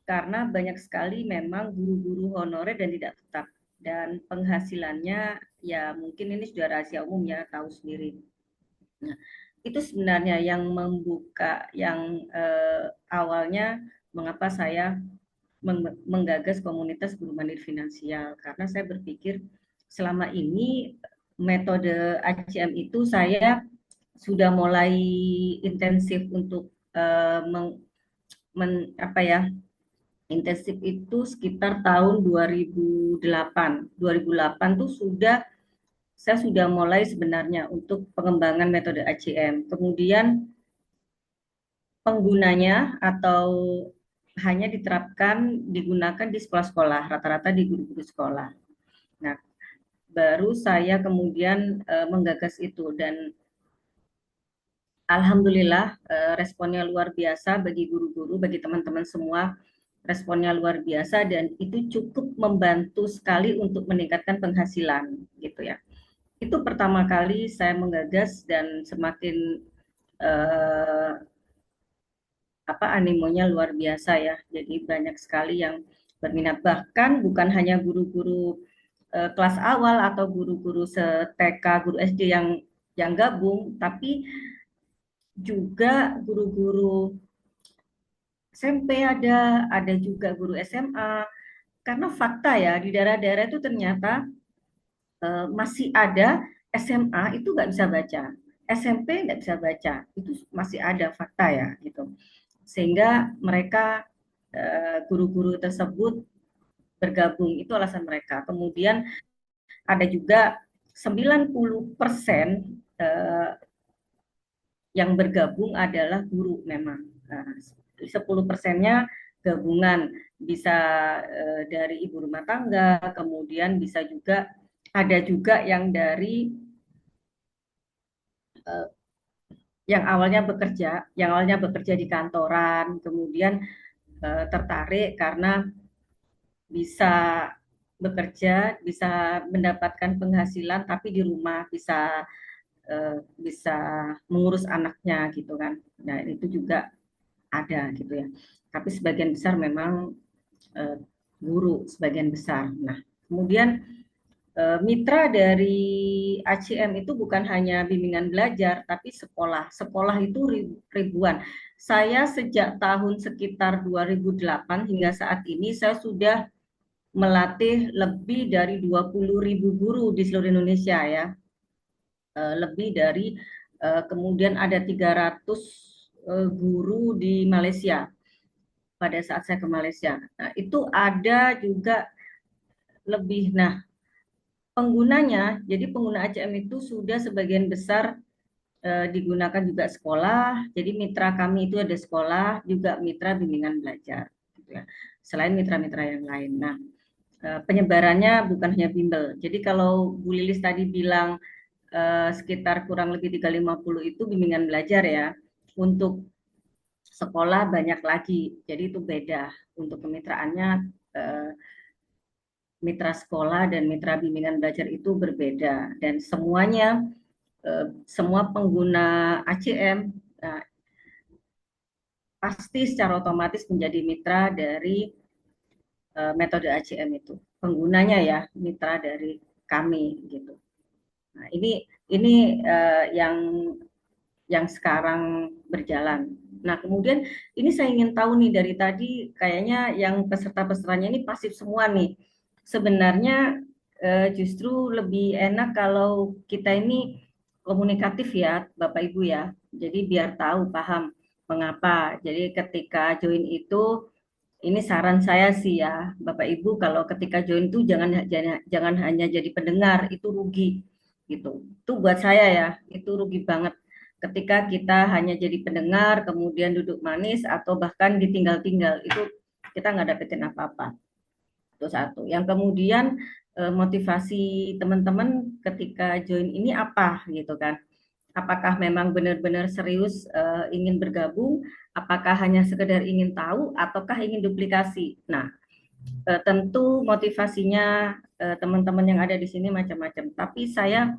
karena banyak sekali memang guru-guru honorer dan tidak tetap, dan penghasilannya ya mungkin ini sudah rahasia umum ya, tahu sendiri. Nah, itu sebenarnya yang membuka yang awalnya mengapa saya menggagas komunitas guru mandiri finansial, karena saya berpikir selama ini metode ACM itu saya sudah mulai intensif untuk apa ya, intensif itu sekitar tahun 2008. 2008 tuh saya sudah mulai sebenarnya untuk pengembangan metode ACM. Kemudian penggunanya atau hanya digunakan di sekolah-sekolah, rata-rata di guru-guru sekolah. Nah, baru saya kemudian menggagas itu, dan alhamdulillah responnya luar biasa bagi guru-guru, bagi teman-teman semua, responnya luar biasa, dan itu cukup membantu sekali untuk meningkatkan penghasilan gitu ya. Itu pertama kali saya menggagas, dan semakin animonya luar biasa ya. Jadi banyak sekali yang berminat, bahkan bukan hanya guru-guru kelas awal atau guru-guru TK, guru SD yang gabung, tapi juga guru-guru SMP ada juga guru SMA. Karena fakta ya, di daerah-daerah itu ternyata masih ada SMA itu nggak bisa baca, SMP nggak bisa baca, itu masih ada fakta ya gitu. Sehingga mereka guru-guru tersebut bergabung, itu alasan mereka. Kemudian ada juga 90% yang bergabung adalah guru memang. 10%-nya gabungan, bisa dari ibu rumah tangga, kemudian bisa juga ada juga yang dari yang awalnya bekerja di kantoran, kemudian tertarik karena bisa bekerja, bisa mendapatkan penghasilan, tapi di rumah bisa mengurus anaknya gitu kan. Nah itu juga ada gitu ya. Tapi sebagian besar memang guru, sebagian besar. Nah kemudian mitra dari ACM itu bukan hanya bimbingan belajar, tapi sekolah. Sekolah itu ribuan. Saya sejak tahun sekitar 2008 hingga saat ini saya sudah melatih lebih dari 20.000 guru di seluruh Indonesia ya. Lebih dari kemudian ada 300 guru di Malaysia pada saat saya ke Malaysia. Nah, itu ada juga lebih. Nah, penggunanya, jadi pengguna ACM itu sudah sebagian besar digunakan juga sekolah. Jadi mitra kami itu ada sekolah, juga mitra bimbingan belajar gitu ya. Selain mitra-mitra yang lain. Nah, penyebarannya bukan hanya bimbel. Jadi kalau Bu Lilis tadi bilang sekitar kurang lebih 350 itu bimbingan belajar ya. Untuk sekolah banyak lagi. Jadi itu beda. Untuk kemitraannya mitra sekolah dan mitra bimbingan belajar itu berbeda, dan semuanya semua pengguna ACM pasti secara otomatis menjadi mitra dari metode ACM itu. Penggunanya ya mitra dari kami gitu. Nah, ini yang sekarang berjalan. Nah, kemudian ini saya ingin tahu nih, dari tadi kayaknya yang peserta-pesertanya ini pasif semua nih. Sebenarnya justru lebih enak kalau kita ini komunikatif ya, Bapak Ibu ya. Jadi biar tahu, paham mengapa. Jadi ketika join itu, ini saran saya sih ya, Bapak Ibu, kalau ketika join itu jangan hanya jadi pendengar, itu rugi gitu. Itu buat saya ya, itu rugi banget. Ketika kita hanya jadi pendengar, kemudian duduk manis atau bahkan ditinggal-tinggal, itu kita nggak dapetin apa-apa. Itu satu. Yang kemudian motivasi teman-teman ketika join ini apa gitu kan? Apakah memang benar-benar serius ingin bergabung? Apakah hanya sekedar ingin tahu ataukah ingin duplikasi? Nah, tentu motivasinya teman-teman yang ada di sini macam-macam. Tapi saya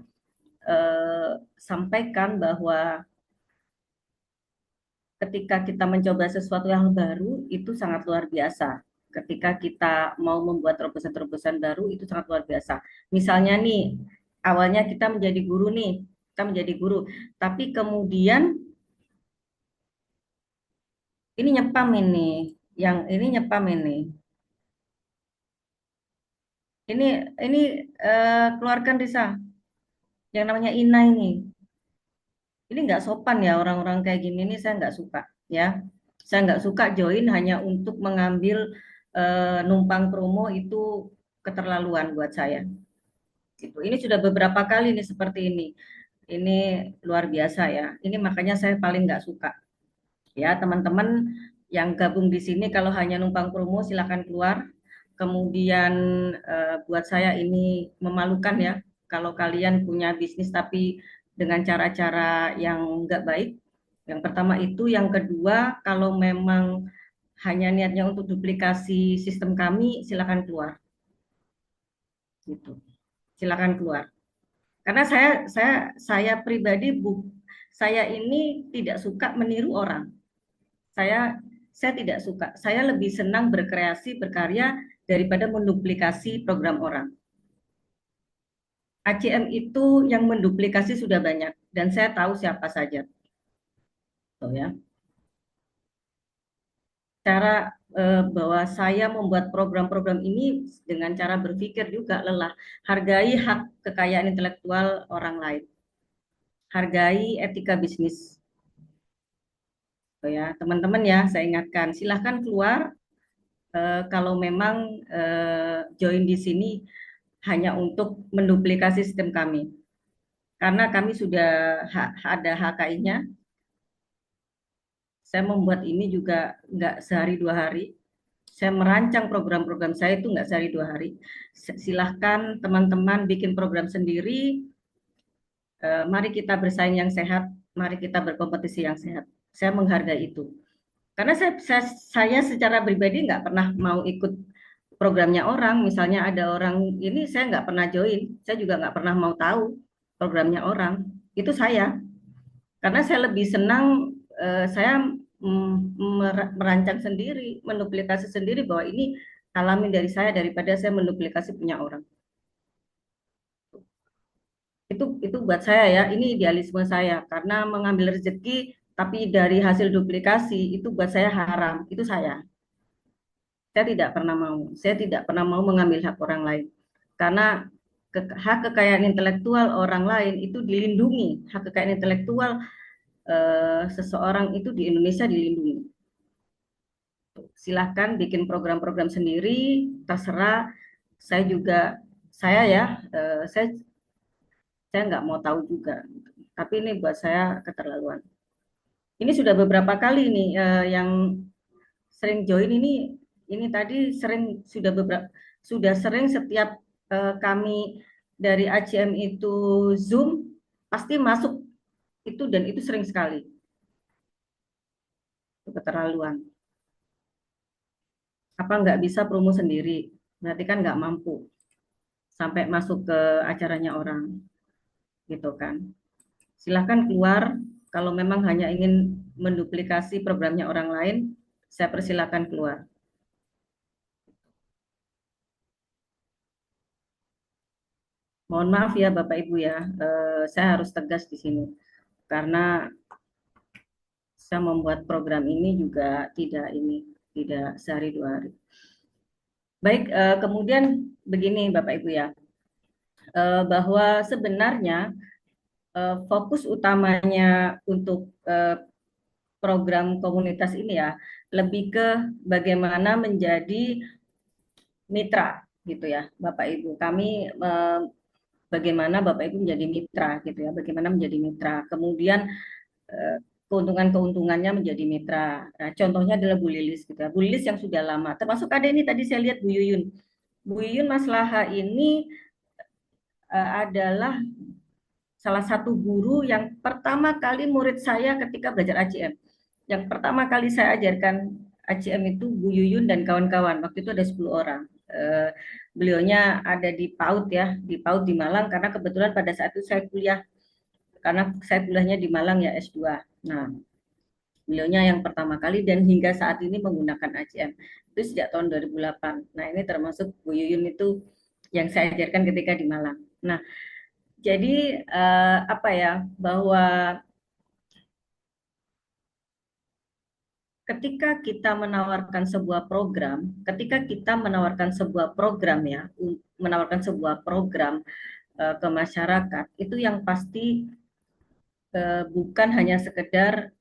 sampaikan bahwa ketika kita mencoba sesuatu yang baru itu sangat luar biasa. Ketika kita mau membuat terobosan-terobosan baru itu sangat luar biasa. Misalnya nih, awalnya kita menjadi guru nih, tapi kemudian ini nyepam ini, yang ini nyepam ini. Ini keluarkan Risa, yang namanya Ina ini. Ini nggak sopan ya, orang-orang kayak gini nih saya nggak suka ya. Saya nggak suka join hanya untuk mengambil numpang promo, itu keterlaluan buat saya. Gitu. Ini sudah beberapa kali nih seperti ini. Ini luar biasa ya. Ini makanya saya paling nggak suka. Ya teman-teman yang gabung di sini kalau hanya numpang promo silakan keluar. Kemudian buat saya ini memalukan ya, kalau kalian punya bisnis tapi dengan cara-cara yang nggak baik. Yang pertama itu, yang kedua, kalau memang hanya niatnya untuk duplikasi sistem kami, silakan keluar. Gitu. Silakan keluar. Karena saya pribadi saya ini tidak suka meniru orang. Saya tidak suka. Saya lebih senang berkreasi, berkarya daripada menduplikasi program orang. ACM itu yang menduplikasi sudah banyak dan saya tahu siapa saja. So, ya. Cara bahwa saya membuat program-program ini dengan cara berpikir juga lelah. Hargai hak kekayaan intelektual orang lain. Hargai etika bisnis. So, ya, teman-teman ya, saya ingatkan, silahkan keluar kalau memang join di sini hanya untuk menduplikasi sistem kami. Karena kami sudah ada HKI-nya. Saya membuat ini juga nggak sehari dua hari. Saya merancang program-program saya itu nggak sehari dua hari. Silahkan teman-teman bikin program sendiri. Mari kita bersaing yang sehat. Mari kita berkompetisi yang sehat. Saya menghargai itu. Karena saya secara pribadi nggak pernah mau ikut programnya orang. Misalnya ada orang ini, saya nggak pernah join. Saya juga nggak pernah mau tahu programnya orang. Itu saya. Karena saya lebih senang, saya merancang sendiri, menduplikasi sendiri, bahwa ini alami dari saya daripada saya menduplikasi punya orang. Itu buat saya ya, ini idealisme saya. Karena mengambil rezeki tapi dari hasil duplikasi itu buat saya haram. Itu saya. Saya tidak pernah mau. Saya tidak pernah mau mengambil hak orang lain. Karena hak kekayaan intelektual orang lain itu dilindungi. Hak kekayaan intelektual seseorang itu di Indonesia dilindungi. Silahkan bikin program-program sendiri, terserah. Saya nggak mau tahu juga. Tapi ini buat saya keterlaluan. Ini sudah beberapa kali nih yang sering join ini tadi sudah sering setiap kami dari ACM itu Zoom pasti masuk itu, dan itu sering sekali. Keterlaluan. Apa nggak bisa promo sendiri? Berarti kan nggak mampu sampai masuk ke acaranya orang, gitu kan? Silahkan keluar. Kalau memang hanya ingin menduplikasi programnya orang lain, saya persilakan keluar. Mohon maaf ya Bapak Ibu ya, saya harus tegas di sini karena saya membuat program ini juga tidak sehari dua hari. Baik, kemudian begini Bapak Ibu ya, bahwa sebenarnya fokus utamanya untuk program komunitas ini ya lebih ke bagaimana menjadi mitra gitu ya Bapak Ibu. Kami bagaimana Bapak Ibu menjadi mitra gitu ya, bagaimana menjadi mitra. Kemudian keuntungan-keuntungannya menjadi mitra. Nah, contohnya adalah Bu Lilis gitu ya. Bu Lilis yang sudah lama, termasuk ada ini tadi saya lihat Bu Yuyun. Bu Yuyun Maslaha ini adalah salah satu guru yang pertama kali murid saya ketika belajar ACM. Yang pertama kali saya ajarkan ACM itu Bu Yuyun dan kawan-kawan. Waktu itu ada 10 orang. Beliaunya ada di PAUD ya, di PAUD di Malang, karena kebetulan pada saat itu saya kuliah, karena saya kuliahnya di Malang ya S2. Nah, beliaunya yang pertama kali dan hingga saat ini menggunakan ACM. Itu sejak tahun 2008. Nah, ini termasuk Bu Yuyun itu yang saya ajarkan ketika di Malang. Nah, jadi apa ya, bahwa ketika kita menawarkan sebuah program, menawarkan sebuah program ke masyarakat, itu yang pasti bukan hanya sekedar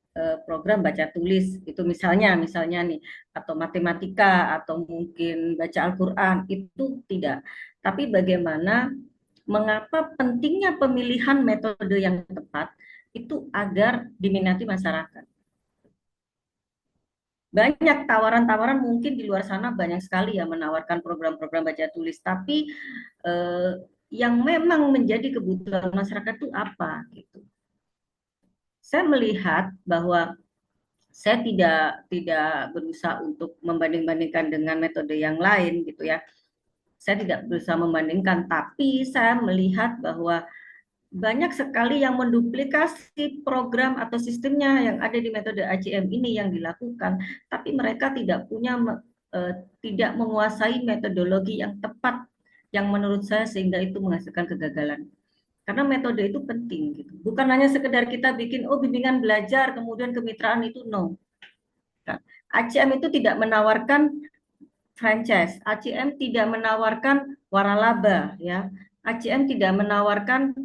program baca tulis, itu misalnya nih, atau matematika, atau mungkin baca Al-Quran, itu tidak. Tapi bagaimana, mengapa pentingnya pemilihan metode yang tepat itu agar diminati masyarakat. Banyak tawaran-tawaran mungkin di luar sana banyak sekali ya menawarkan program-program baca tulis, tapi yang memang menjadi kebutuhan masyarakat itu apa gitu. Saya melihat bahwa saya tidak berusaha untuk membanding-bandingkan dengan metode yang lain gitu ya. Saya tidak berusaha membandingkan, tapi saya melihat bahwa banyak sekali yang menduplikasi program atau sistemnya yang ada di metode ACM ini yang dilakukan, tapi mereka tidak menguasai metodologi yang tepat yang menurut saya sehingga itu menghasilkan kegagalan. Karena metode itu penting gitu. Bukan hanya sekedar kita bikin bimbingan belajar kemudian kemitraan itu no. ACM itu tidak menawarkan franchise, ACM tidak menawarkan waralaba ya. ACM tidak menawarkan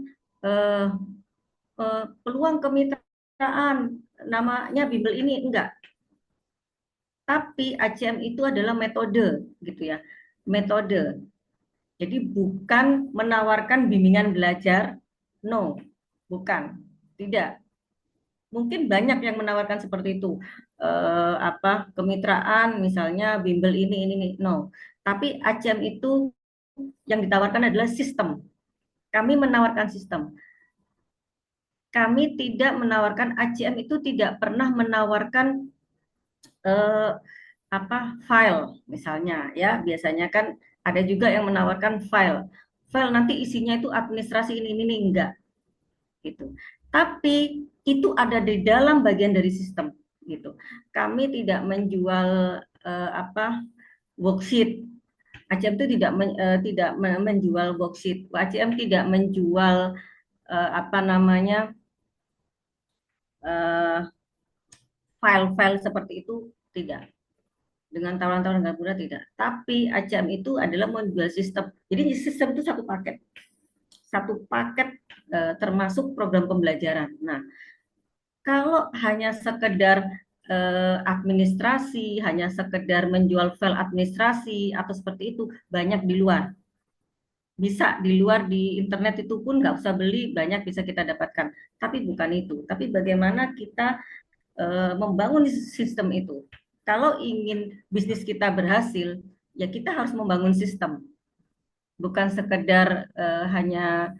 peluang kemitraan namanya bimbel ini, enggak. Tapi ACM itu adalah metode gitu ya, metode. Jadi bukan menawarkan bimbingan belajar, no, bukan, tidak. Mungkin banyak yang menawarkan seperti itu, kemitraan misalnya bimbel ini, no. Tapi ACM itu yang ditawarkan adalah sistem. Kami menawarkan sistem. Kami tidak menawarkan, ACM itu tidak pernah menawarkan file misalnya ya, biasanya kan ada juga yang menawarkan file nanti isinya itu administrasi ini enggak gitu, tapi itu ada di dalam bagian dari sistem gitu. Kami tidak menjual worksheet. ACM itu tidak menjual worksheet. ACM tidak menjual file-file seperti itu, tidak. Dengan tawaran-tawaran gabungan tidak. Tapi ACM itu adalah menjual sistem. Jadi sistem itu satu paket termasuk program pembelajaran. Nah, kalau hanya sekedar administrasi, hanya sekedar menjual file administrasi atau seperti itu, banyak di luar. Bisa di luar, di internet itu pun nggak usah beli, banyak bisa kita dapatkan. Tapi bukan itu. Tapi bagaimana kita membangun sistem itu. Kalau ingin bisnis kita berhasil, ya kita harus membangun sistem. Bukan sekedar hanya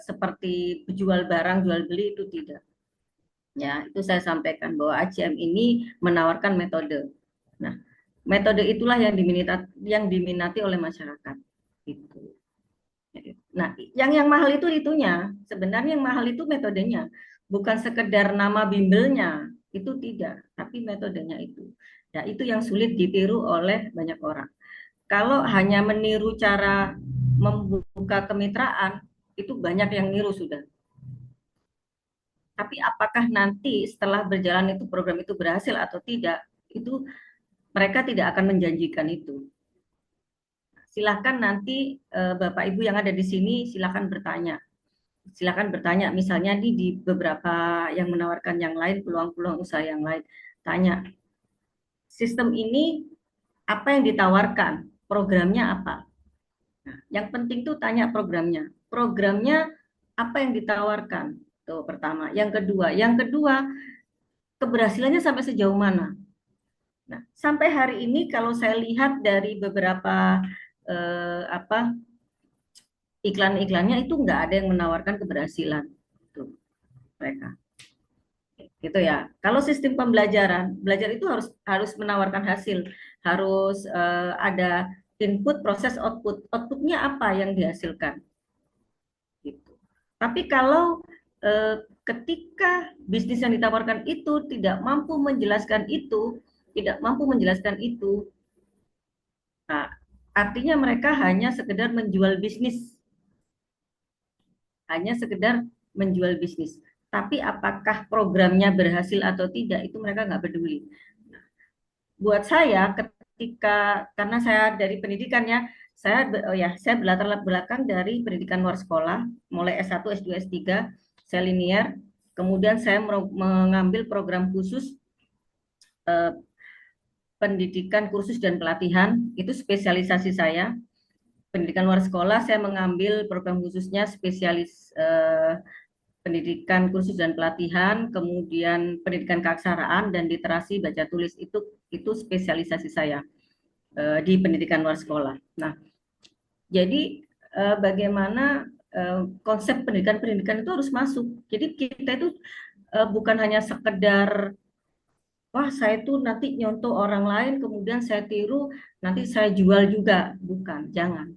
seperti jual barang, jual beli, itu tidak. Ya, itu saya sampaikan bahwa ACM ini menawarkan metode. Nah, metode itulah yang diminati oleh masyarakat. Gitu. Nah, yang mahal itu itunya. Sebenarnya yang mahal itu metodenya, bukan sekedar nama bimbelnya, itu tidak, tapi metodenya itu. Ya, itu yang sulit ditiru oleh banyak orang. Kalau hanya meniru cara membuka kemitraan, itu banyak yang niru sudah. Tapi apakah nanti setelah berjalan itu program itu berhasil atau tidak, itu mereka tidak akan menjanjikan itu. Silahkan nanti Bapak Ibu yang ada di sini silahkan bertanya. Silakan bertanya, misalnya di beberapa yang menawarkan yang lain, peluang-peluang usaha yang lain, tanya, sistem ini apa yang ditawarkan, programnya apa? Nah, yang penting tuh tanya programnya apa yang ditawarkan, tuh pertama. Yang kedua, keberhasilannya sampai sejauh mana? Nah, sampai hari ini kalau saya lihat dari beberapa iklan-iklannya itu nggak ada yang menawarkan keberhasilan tuh mereka gitu ya. Kalau sistem pembelajaran, belajar itu harus menawarkan hasil, harus ada input, proses, outputnya apa yang dihasilkan gitu. Tapi kalau ketika bisnis yang ditawarkan itu tidak mampu menjelaskan itu, nah, artinya mereka hanya sekedar menjual bisnis. Tapi apakah programnya berhasil atau tidak, itu mereka nggak peduli. Buat saya, karena saya dari pendidikannya, saya berlatar belakang dari pendidikan luar sekolah, mulai S1, S2, S3, saya linear, kemudian saya mengambil program khusus pendidikan kursus dan pelatihan, itu spesialisasi saya. Pendidikan luar sekolah, saya mengambil program khususnya spesialis pendidikan kursus dan pelatihan, kemudian pendidikan keaksaraan dan literasi baca tulis itu spesialisasi saya di pendidikan luar sekolah. Nah, jadi bagaimana konsep pendidikan itu harus masuk. Jadi kita itu bukan hanya sekedar wah saya itu nanti nyontoh orang lain kemudian saya tiru nanti saya jual juga, bukan, jangan.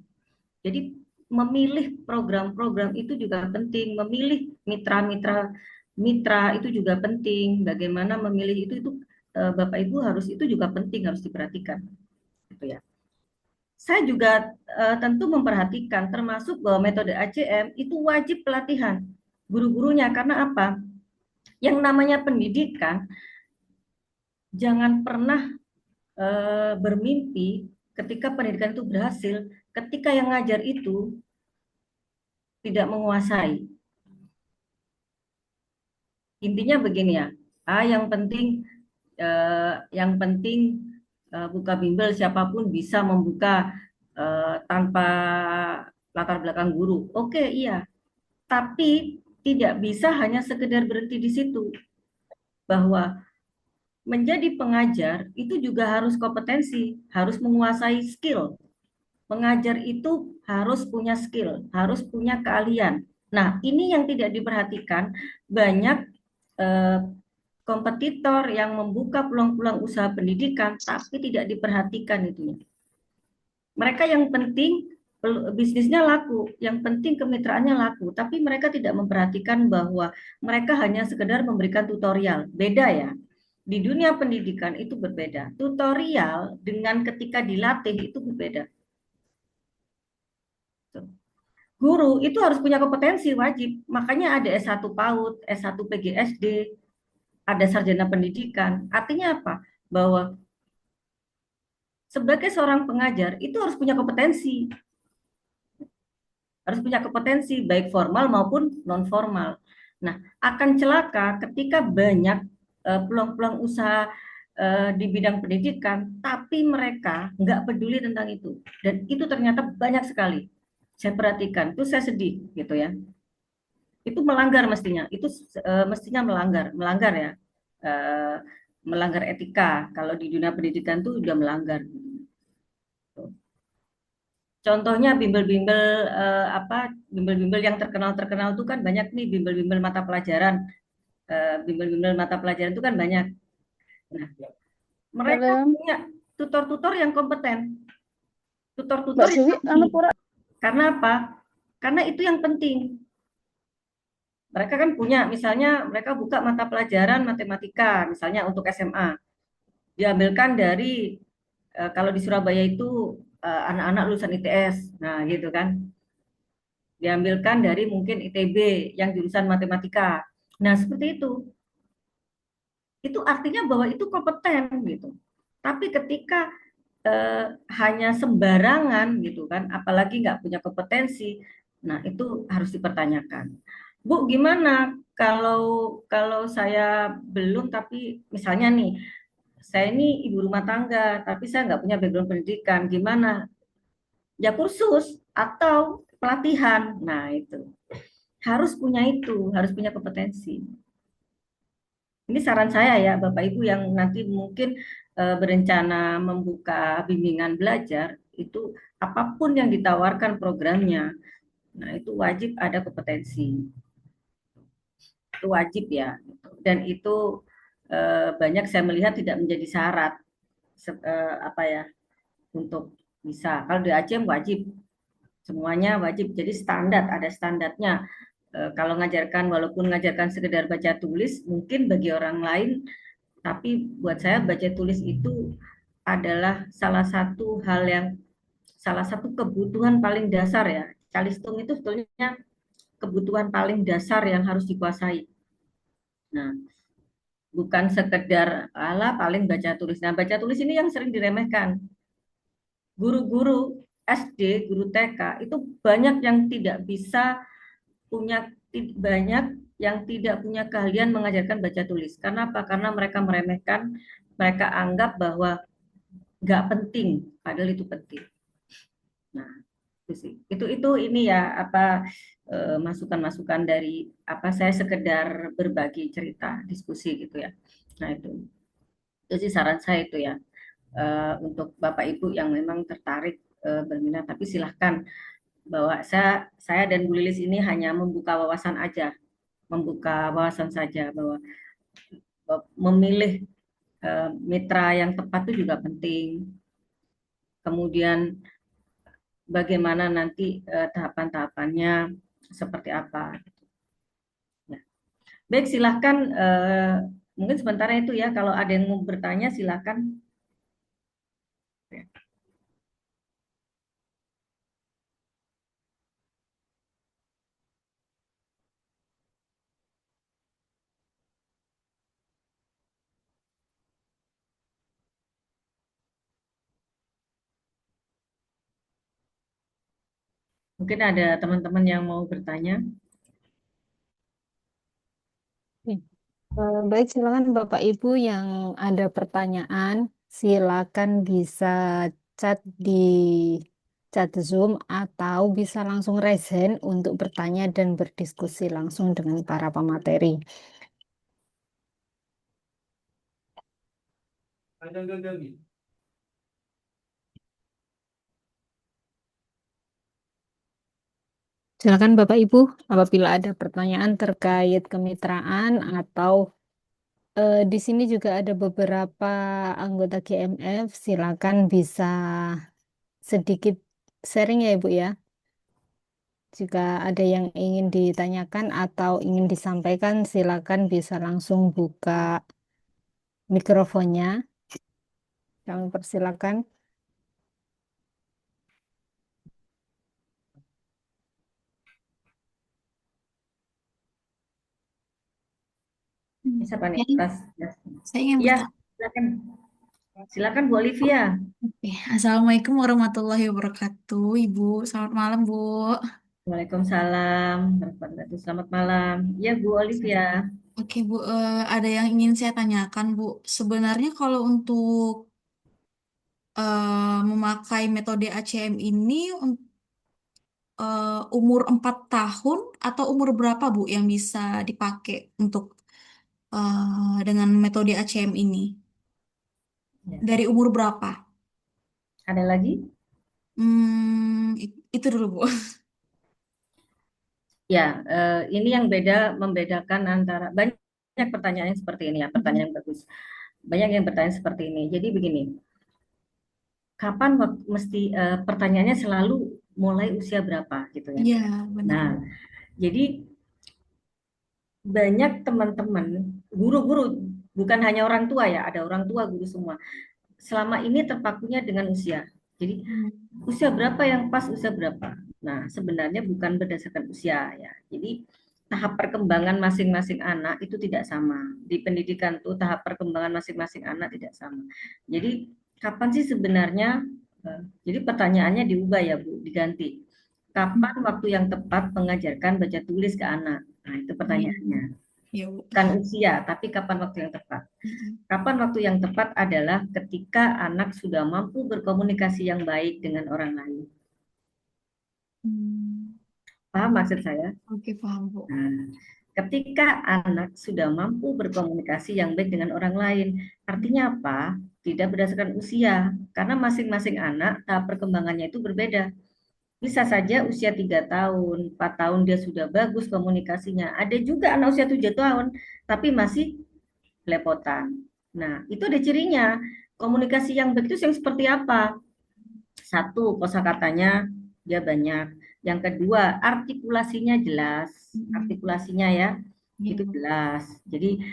Jadi memilih program-program itu juga penting, memilih mitra itu juga penting. Bagaimana memilih itu Bapak Ibu itu juga penting, harus diperhatikan. Gitu ya. Saya juga tentu memperhatikan termasuk bahwa metode ACM itu wajib pelatihan guru-gurunya, karena apa? Yang namanya pendidikan jangan pernah bermimpi ketika pendidikan itu berhasil ketika yang ngajar itu tidak menguasai. Intinya begini ya, yang penting buka bimbel siapapun bisa membuka tanpa latar belakang guru. Oke, iya. Tapi tidak bisa hanya sekedar berhenti di situ. Bahwa menjadi pengajar itu juga harus kompetensi, harus menguasai skill. Mengajar itu harus punya skill, harus punya keahlian. Nah, ini yang tidak diperhatikan. Banyak kompetitor yang membuka peluang-peluang usaha pendidikan, tapi tidak diperhatikan itu. Mereka yang penting bisnisnya laku, yang penting kemitraannya laku, tapi mereka tidak memperhatikan bahwa mereka hanya sekedar memberikan tutorial. Beda ya. Di dunia pendidikan itu berbeda. Tutorial dengan ketika dilatih itu berbeda. Guru itu harus punya kompetensi wajib. Makanya ada S1 PAUD, S1 PGSD, ada sarjana pendidikan. Artinya apa? Bahwa sebagai seorang pengajar itu harus punya kompetensi. Harus punya kompetensi baik formal maupun non formal. Nah, akan celaka ketika banyak peluang-peluang usaha di bidang pendidikan, tapi mereka nggak peduli tentang itu. Dan itu ternyata banyak sekali. Saya perhatikan, itu saya sedih gitu ya. Itu melanggar mestinya, itu mestinya melanggar ya, melanggar etika. Kalau di dunia pendidikan itu udah melanggar. Contohnya bimbel-bimbel bimbel-bimbel yang terkenal itu kan banyak nih, bimbel-bimbel mata pelajaran. Bimbel-bimbel mata pelajaran itu kan banyak. Nah, mereka punya tutor-tutor yang kompeten. Tutor-tutor yang ahli. Karena apa? Karena itu yang penting. Mereka kan punya, misalnya mereka buka mata pelajaran matematika, misalnya untuk SMA. Diambilkan dari, kalau di Surabaya itu anak-anak lulusan ITS, nah gitu kan. Diambilkan dari mungkin ITB yang jurusan matematika. Nah seperti itu. Itu artinya bahwa itu kompeten gitu. Tapi ketika hanya sembarangan gitu kan, apalagi nggak punya kompetensi, nah itu harus dipertanyakan. Bu, gimana kalau saya belum, tapi misalnya nih, saya ini ibu rumah tangga, tapi saya nggak punya background pendidikan, gimana? Ya kursus atau pelatihan. Nah itu harus punya kompetensi. Ini saran saya ya, Bapak Ibu yang nanti mungkin berencana membuka bimbingan belajar, itu apapun yang ditawarkan programnya, nah itu wajib ada kompetensi. Itu wajib ya. Dan itu banyak saya melihat tidak menjadi syarat untuk bisa. Kalau di ACM wajib, semuanya wajib. Jadi ada standarnya. Kalau walaupun ngajarkan sekedar baca tulis, mungkin bagi orang lain, tapi buat saya baca tulis itu adalah salah satu kebutuhan paling dasar ya. Calistung itu sebetulnya kebutuhan paling dasar yang harus dikuasai. Nah, bukan sekedar paling baca tulis. Nah, baca tulis ini yang sering diremehkan. Guru-guru SD, guru TK itu banyak yang tidak punya keahlian mengajarkan baca tulis. Karena apa? Karena mereka meremehkan, mereka anggap bahwa nggak penting, padahal itu penting. Nah, berdiskusi. Itu ini ya apa masukan-masukan dari apa saya sekedar berbagi cerita diskusi gitu ya. Nah itu sih saran saya itu ya. Untuk Bapak Ibu yang memang tertarik berminat, tapi silahkan bahwa saya dan Bu Lilis ini hanya membuka wawasan aja, membuka wawasan saja bahwa memilih mitra yang tepat itu juga penting. Kemudian bagaimana nanti tahapan-tahapannya seperti apa. Ya. Baik, silahkan mungkin sementara itu ya. Kalau ada yang mau bertanya silahkan. Mungkin ada teman-teman yang mau bertanya. Oke. Baik, silakan Bapak Ibu yang ada pertanyaan, silakan bisa chat di chat Zoom atau bisa langsung raise hand untuk bertanya dan berdiskusi langsung dengan para pemateri. Silakan Bapak Ibu, apabila ada pertanyaan terkait kemitraan atau di sini juga ada beberapa anggota GMF, silakan bisa sedikit sharing ya Ibu ya. Jika ada yang ingin ditanyakan atau ingin disampaikan, silakan bisa langsung buka mikrofonnya. Kami persilakan. Siapa nih? Jadi, Tas. saya ingin Iya, bertanya. silakan. Silakan Bu Olivia. Oke. Assalamualaikum warahmatullahi wabarakatuh, Ibu. Selamat malam, Bu. Waalaikumsalam warahmatullahi wabarakatuh. Selamat malam. Ya, Bu Olivia. Oke, Bu. Ada yang ingin saya tanyakan, Bu. Sebenarnya kalau untuk memakai metode ACM ini umur 4 tahun atau umur berapa, Bu, yang bisa dipakai untuk dengan metode ACM ini? Ya. Dari umur berapa? Ada lagi? Itu dulu, Bu. Ya, ini yang membedakan antara banyak pertanyaan yang seperti ini ya, pertanyaan yang bagus. Banyak yang bertanya seperti ini. Jadi begini, kapan pertanyaannya selalu mulai usia berapa gitu ya. Iya, benar. Nah, jadi banyak teman-teman, guru-guru, bukan hanya orang tua ya, ada orang tua, guru semua. Selama ini terpakunya dengan usia. Jadi usia berapa yang pas, usia berapa. Nah, sebenarnya bukan berdasarkan usia ya. Jadi tahap perkembangan masing-masing anak itu tidak sama. Di pendidikan tuh tahap perkembangan masing-masing anak tidak sama. Jadi kapan sih sebenarnya? Jadi pertanyaannya diubah ya Bu, diganti. Kapan waktu yang tepat mengajarkan baca tulis ke anak? Nah, itu pertanyaannya. Ya, Bu. Bukan usia, tapi kapan waktu yang tepat. Kapan waktu yang tepat adalah ketika anak sudah mampu berkomunikasi yang baik dengan orang lain. Paham maksud saya? Oke, paham, Bu. Nah, ketika anak sudah mampu berkomunikasi yang baik dengan orang lain, artinya apa? Tidak berdasarkan usia, karena masing-masing anak tahap perkembangannya itu berbeda. Bisa saja usia 3 tahun, 4 tahun dia sudah bagus komunikasinya. Ada juga anak usia 7 tahun, tapi masih belepotan. Nah, itu ada cirinya. Komunikasi yang baik itu yang seperti apa? Satu, kosakatanya dia banyak. Yang kedua, artikulasinya jelas. Artikulasinya ya, itu jelas. Jadi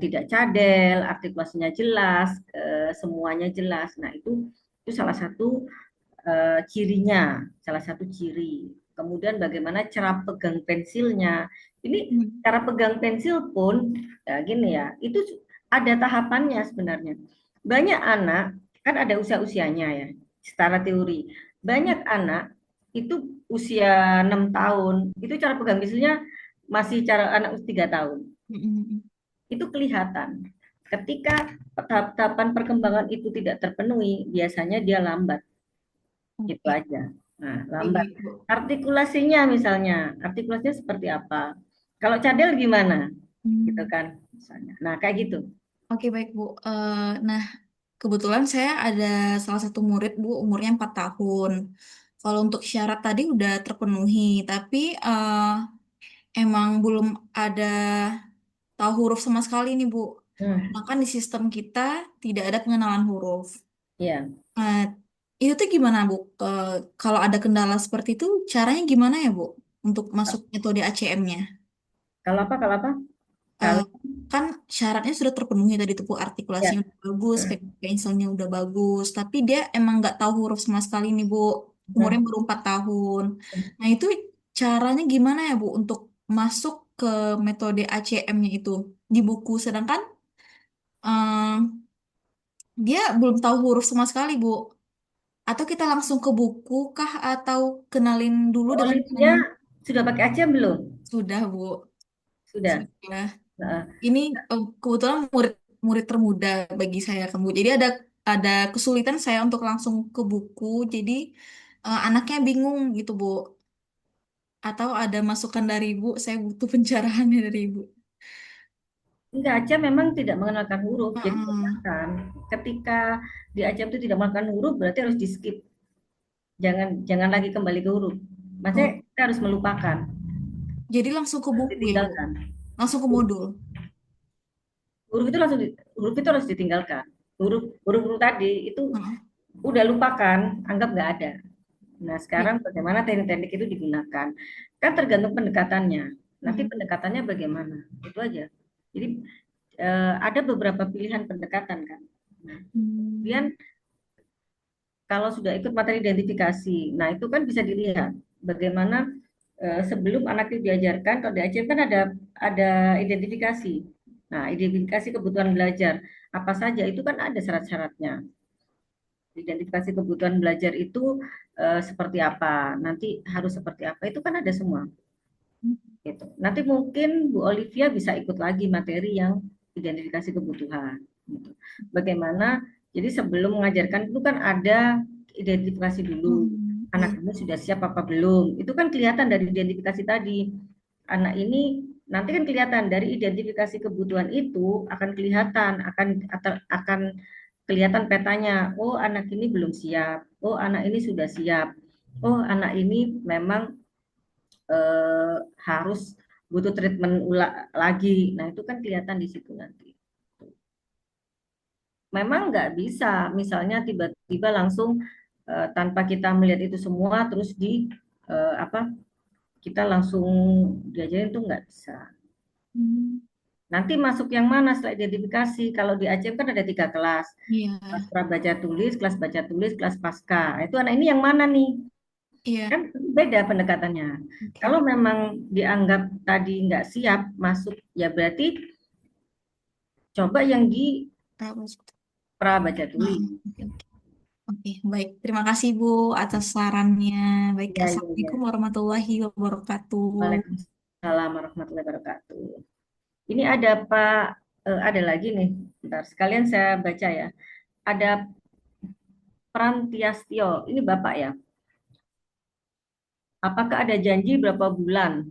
tidak cadel, artikulasinya jelas, semuanya jelas. Nah, itu salah satu cirinya, salah satu ciri. Kemudian bagaimana cara pegang pensilnya. Ini cara pegang pensil pun ya gini ya, itu ada tahapannya sebenarnya. Banyak anak kan ada usia-usianya ya, secara teori. Banyak anak itu usia 6 tahun, itu cara pegang pensilnya masih cara anak usia 3 tahun. Itu kelihatan. Ketika tahapan perkembangan itu tidak terpenuhi, biasanya dia lambat. Gitu aja. Nah, Baik, lambat. baik, Bu. Artikulasinya misalnya, artikulasinya seperti apa? Kalau cadel gimana? Gitu Hmm. kan, misalnya. Nah, kayak gitu. Oke, baik, Bu. Nah, kebetulan saya ada salah satu murid, Bu, umurnya 4 tahun. Kalau untuk syarat tadi udah terpenuhi, tapi emang belum ada tahu huruf sama sekali nih, Bu. Hmm, Maka di sistem kita tidak ada pengenalan huruf. iya. Nah, itu tuh gimana, Bu? Kalau ada kendala seperti itu, caranya gimana ya, Bu? Untuk masuk metode ACM-nya? Kalau apa? Kalau apa? Eh, Kalau kan syaratnya sudah terpenuhi tadi tuh, Bu. ya. Artikulasinya udah bagus, pensilnya udah bagus, tapi dia emang nggak tahu huruf sama sekali nih, Bu. Umurnya Hmm. baru 4 tahun. Nah, itu caranya gimana ya, Bu, untuk masuk ke metode ACM-nya itu di buku, sedangkan eh, dia belum tahu huruf sama sekali, Bu. Atau kita langsung ke buku kah atau kenalin dulu dengan Olivia caranya? sudah pakai aja belum? Sudah, Bu. Sudah. Sudah. Nah, Ini kebetulan murid murid termuda bagi saya kan, Bu. Jadi ada kesulitan saya untuk langsung ke buku. Jadi anaknya bingung gitu, Bu. Atau ada masukan dari Ibu, saya butuh pencerahannya dari Ibu. enggak aja memang tidak mengenalkan huruf. Jadi Heeh. misalkan ketika di Acem itu tidak mengenalkan huruf, berarti harus di skip. Jangan jangan lagi kembali ke huruf. Maksudnya Oh, kita harus melupakan, jadi langsung ke harus buku ya, Bu. ditinggalkan. Langsung ke modul. Huruf itu harus ditinggalkan. Huruf tadi itu Heeh. udah lupakan, anggap nggak ada. Nah, Ya. sekarang bagaimana teknik-teknik itu digunakan? Kan tergantung pendekatannya. Nanti Heeh. pendekatannya bagaimana? Itu aja. Jadi ada beberapa pilihan pendekatan kan. Nah, kemudian Hmm. kalau sudah ikut materi identifikasi, nah itu kan bisa dilihat bagaimana sebelum anak itu diajarkan. Kalau diajar kan ada identifikasi. Nah, identifikasi kebutuhan belajar apa saja itu kan ada syarat-syaratnya. Identifikasi kebutuhan belajar itu seperti apa, nanti harus seperti apa, itu kan ada semua. Gitu. Nanti mungkin Bu Olivia bisa ikut lagi materi yang identifikasi kebutuhan. Gitu. Bagaimana, jadi sebelum mengajarkan itu kan ada identifikasi dulu. Hmm. Anak Iya. ini sudah siap apa belum? Itu kan kelihatan dari identifikasi tadi. Anak ini nanti kan kelihatan dari identifikasi kebutuhan itu akan kelihatan, akan kelihatan petanya. Oh, anak ini belum siap. Oh, anak ini sudah siap. Oh, anak ini memang eh, harus butuh treatment lagi. Nah, itu kan kelihatan di situ nanti. Memang nggak bisa, misalnya tiba-tiba langsung tanpa kita melihat itu semua, terus apa kita langsung diajarin itu nggak bisa. Hmm. Nanti masuk yang mana setelah identifikasi? Kalau di ACM kan ada 3 kelas. Iya. Kelas prabaca tulis, kelas baca tulis, kelas pasca. Itu anak ini yang mana nih? Iya. Kan beda pendekatannya. Kalau Oke. memang dianggap tadi nggak siap masuk, ya berarti coba yang di Terus. prabaca tulis. Heeh. Oke, oke. Oke, baik. Terima kasih Bu atas sarannya. Baik, Ya, ya, Assalamualaikum ya. warahmatullahi wabarakatuh. Waalaikumsalam warahmatullahi wabarakatuh. Ini ada Pak, ada lagi nih. Bentar, sekalian saya baca ya. Ada Prantiastio, ini Bapak ya. Apakah ada janji berapa bulan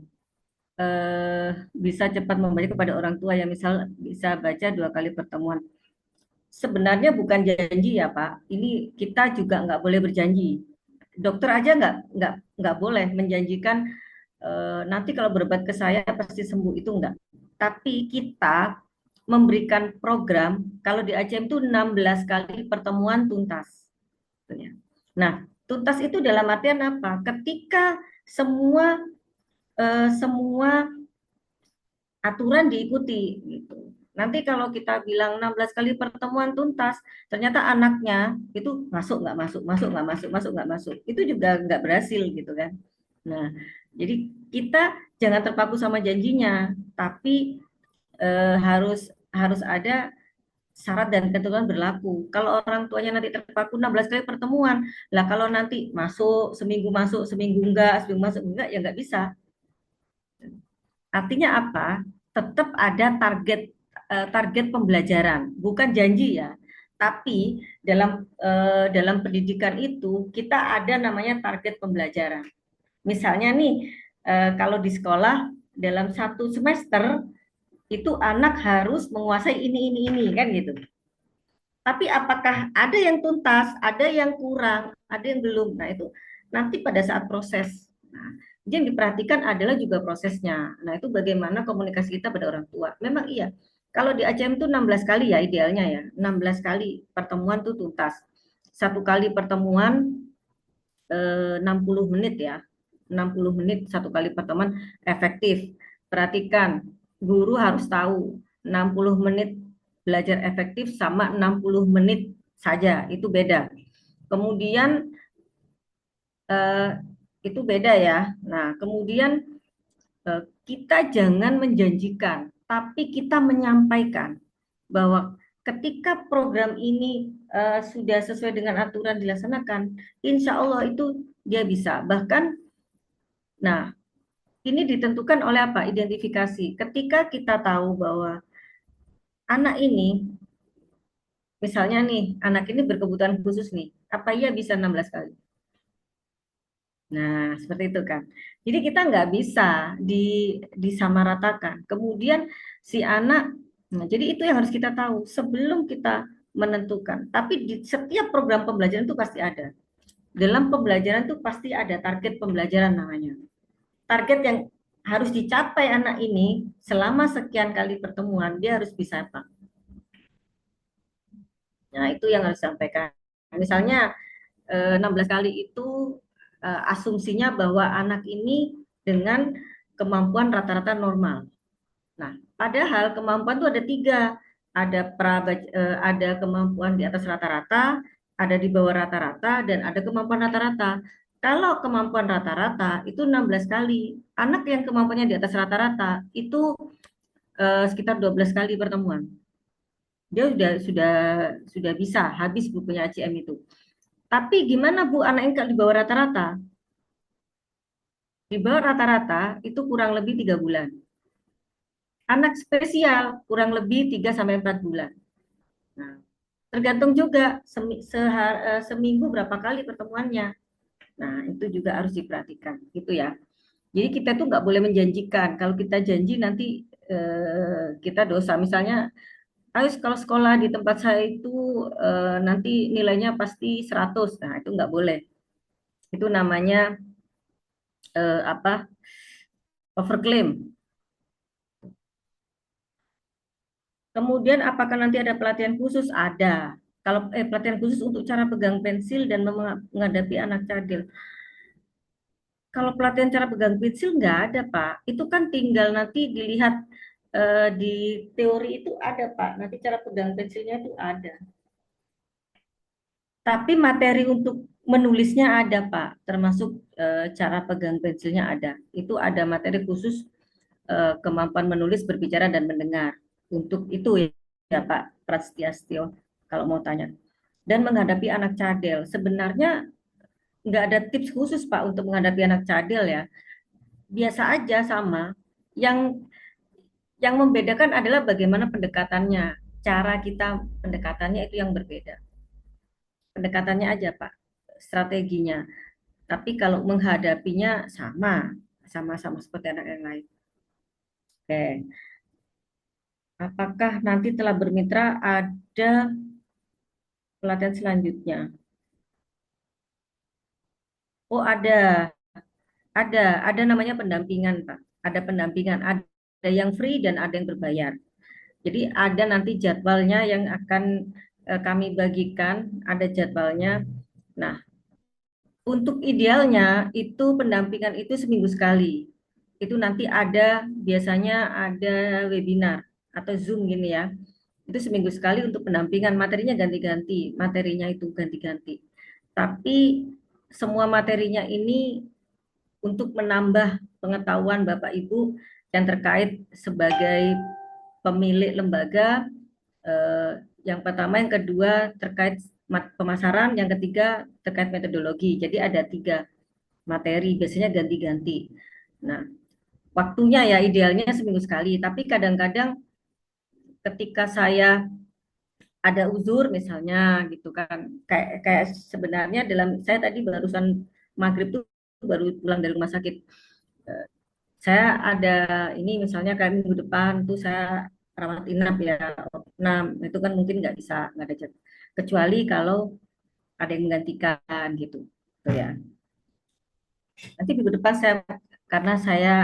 bisa cepat membaca kepada orang tua yang misal bisa baca 2 kali pertemuan? Sebenarnya bukan janji ya Pak. Ini kita juga nggak boleh berjanji. Dokter aja nggak boleh menjanjikan nanti kalau berobat ke saya pasti sembuh, itu enggak. Tapi kita memberikan program kalau di ACM itu 16 kali pertemuan tuntas. Nah, tuntas itu dalam artian apa? Ketika semua aturan diikuti gitu. Nanti kalau kita bilang 16 kali pertemuan tuntas, ternyata anaknya itu masuk nggak masuk, masuk nggak masuk, masuk nggak masuk, itu juga nggak berhasil gitu kan. Nah, jadi kita jangan terpaku sama janjinya, tapi harus harus ada syarat dan ketentuan berlaku. Kalau orang tuanya nanti terpaku 16 kali pertemuan, lah kalau nanti masuk, seminggu enggak, ya nggak bisa. Artinya apa? Tetap ada target pembelajaran, bukan janji ya. Tapi dalam pendidikan itu kita ada namanya target pembelajaran. Misalnya nih, kalau di sekolah dalam satu semester itu anak harus menguasai ini kan gitu. Tapi apakah ada yang tuntas, ada yang kurang, ada yang belum? Nah itu nanti pada saat proses. Nah, yang diperhatikan adalah juga prosesnya. Nah itu bagaimana komunikasi kita pada orang tua. Memang iya, kalau di ACM itu 16 kali ya idealnya ya, 16 kali pertemuan tuh tuntas. Satu kali pertemuan 60 menit ya, 60 menit satu kali pertemuan efektif. Perhatikan, guru harus tahu 60 menit belajar efektif sama 60 menit saja, itu beda. Kemudian eh, itu beda ya. Nah, kemudian kita jangan menjanjikan, tapi kita menyampaikan bahwa ketika program ini sudah sesuai dengan aturan dilaksanakan, insya Allah itu dia bisa. Bahkan, nah ini ditentukan oleh apa? Identifikasi. Ketika kita tahu bahwa anak ini, misalnya nih, anak ini berkebutuhan khusus nih, apa ia bisa 16 kali? Nah, seperti itu kan. Jadi kita nggak bisa disamaratakan. Kemudian si anak, nah jadi itu yang harus kita tahu sebelum kita menentukan. Tapi di setiap program pembelajaran itu pasti ada. Dalam pembelajaran itu pasti ada target pembelajaran namanya. Target yang harus dicapai anak ini selama sekian kali pertemuan, dia harus bisa apa? Nah, itu yang harus disampaikan. Misalnya 16 kali itu asumsinya bahwa anak ini dengan kemampuan rata-rata normal. Nah, padahal kemampuan itu ada tiga. Ada kemampuan di atas rata-rata, ada di bawah rata-rata, dan ada kemampuan rata-rata. Kalau kemampuan rata-rata itu 16 kali. Anak yang kemampuannya di atas rata-rata itu sekitar 12 kali pertemuan. Dia sudah bisa habis bukunya ACM itu. Tapi gimana Bu anak yang di bawah rata-rata? Di bawah rata-rata itu kurang lebih 3 bulan. Anak spesial kurang lebih 3-4 bulan. Nah, tergantung juga seminggu berapa kali pertemuannya. Nah, itu juga harus diperhatikan gitu ya. Jadi kita tuh nggak boleh menjanjikan. Kalau kita janji nanti kita dosa. Misalnya, ayo kalau sekolah di tempat saya itu nanti nilainya pasti 100. Nah, itu nggak boleh. Itu namanya apa? Overclaim. Kemudian apakah nanti ada pelatihan khusus? Ada. Kalau pelatihan khusus untuk cara pegang pensil dan menghadapi anak cadel. Kalau pelatihan cara pegang pensil nggak ada, Pak. Itu kan tinggal nanti dilihat di teori itu ada, Pak. Nanti cara pegang pensilnya itu ada. Tapi materi untuk menulisnya ada, Pak. Termasuk cara pegang pensilnya ada. Itu ada materi khusus kemampuan menulis, berbicara, dan mendengar. Untuk itu ya Pak Prasetyo, kalau mau tanya. Dan menghadapi anak cadel, sebenarnya nggak ada tips khusus Pak untuk menghadapi anak cadel ya. Biasa aja sama. Yang membedakan adalah bagaimana pendekatannya. Cara kita pendekatannya itu yang berbeda. Pendekatannya aja Pak, strateginya. Tapi kalau menghadapinya sama-sama seperti anak yang lain. Oke. Apakah nanti telah bermitra ada pelatihan selanjutnya? Oh ada namanya pendampingan Pak. Ada pendampingan, ada yang free dan ada yang berbayar. Jadi ada nanti jadwalnya yang akan kami bagikan, ada jadwalnya. Nah, untuk idealnya itu pendampingan itu seminggu sekali. Itu nanti biasanya ada webinar atau Zoom gini ya. Itu seminggu sekali untuk pendampingan, materinya ganti-ganti, materinya itu ganti-ganti. Tapi semua materinya ini untuk menambah pengetahuan Bapak Ibu yang terkait sebagai pemilik lembaga, yang pertama, yang kedua terkait pemasaran, yang ketiga terkait metodologi. Jadi ada 3 materi, biasanya ganti-ganti. Nah, waktunya ya idealnya seminggu sekali, tapi kadang-kadang ketika saya ada uzur misalnya gitu kan. Kayak sebenarnya saya tadi barusan maghrib tuh baru pulang dari rumah sakit. Eh, Saya ada ini misalnya kayak minggu depan tuh saya rawat inap ya. Nah, itu kan mungkin nggak ada kecuali kalau ada yang menggantikan gitu. Tuh ya. Nanti minggu depan karena saya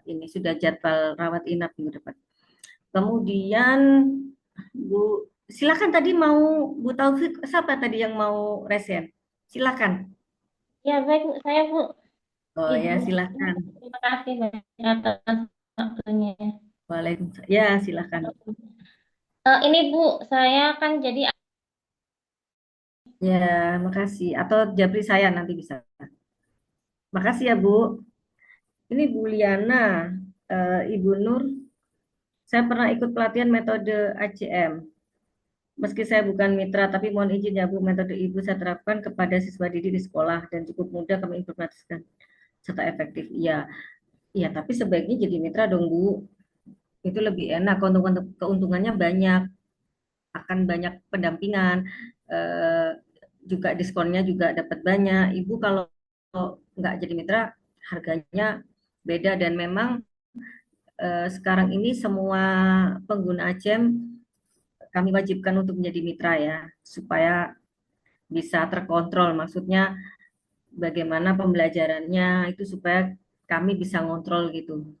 ini sudah jadwal rawat inap minggu depan. Kemudian Bu, silakan tadi mau Bu Taufik, siapa tadi yang mau resen? Silakan. Ya, baik, saya Bu. Oh Ibu, ya, silakan. terima kasih banyak atas waktunya. Waalaikumsalam. Ya, silakan. Ini Bu, saya kan jadi Ya, makasih. Atau japri saya nanti bisa. Makasih ya, Bu. Ini Bu Liana, Ibu Nur. Saya pernah ikut pelatihan metode ACM. Meski saya bukan mitra, tapi mohon izin ya Bu, metode Ibu saya terapkan kepada siswa didik di sekolah dan cukup mudah kami implementasikan serta efektif. Iya, iya, tapi sebaiknya jadi mitra dong Bu. Itu lebih enak, keuntungannya banyak, akan banyak pendampingan, eh, juga diskonnya juga dapat banyak. Ibu kalau nggak jadi mitra, harganya beda dan memang sekarang ini semua pengguna ACM kami wajibkan untuk menjadi mitra ya, supaya bisa terkontrol. Maksudnya bagaimana pembelajarannya itu supaya kami bisa ngontrol gitu.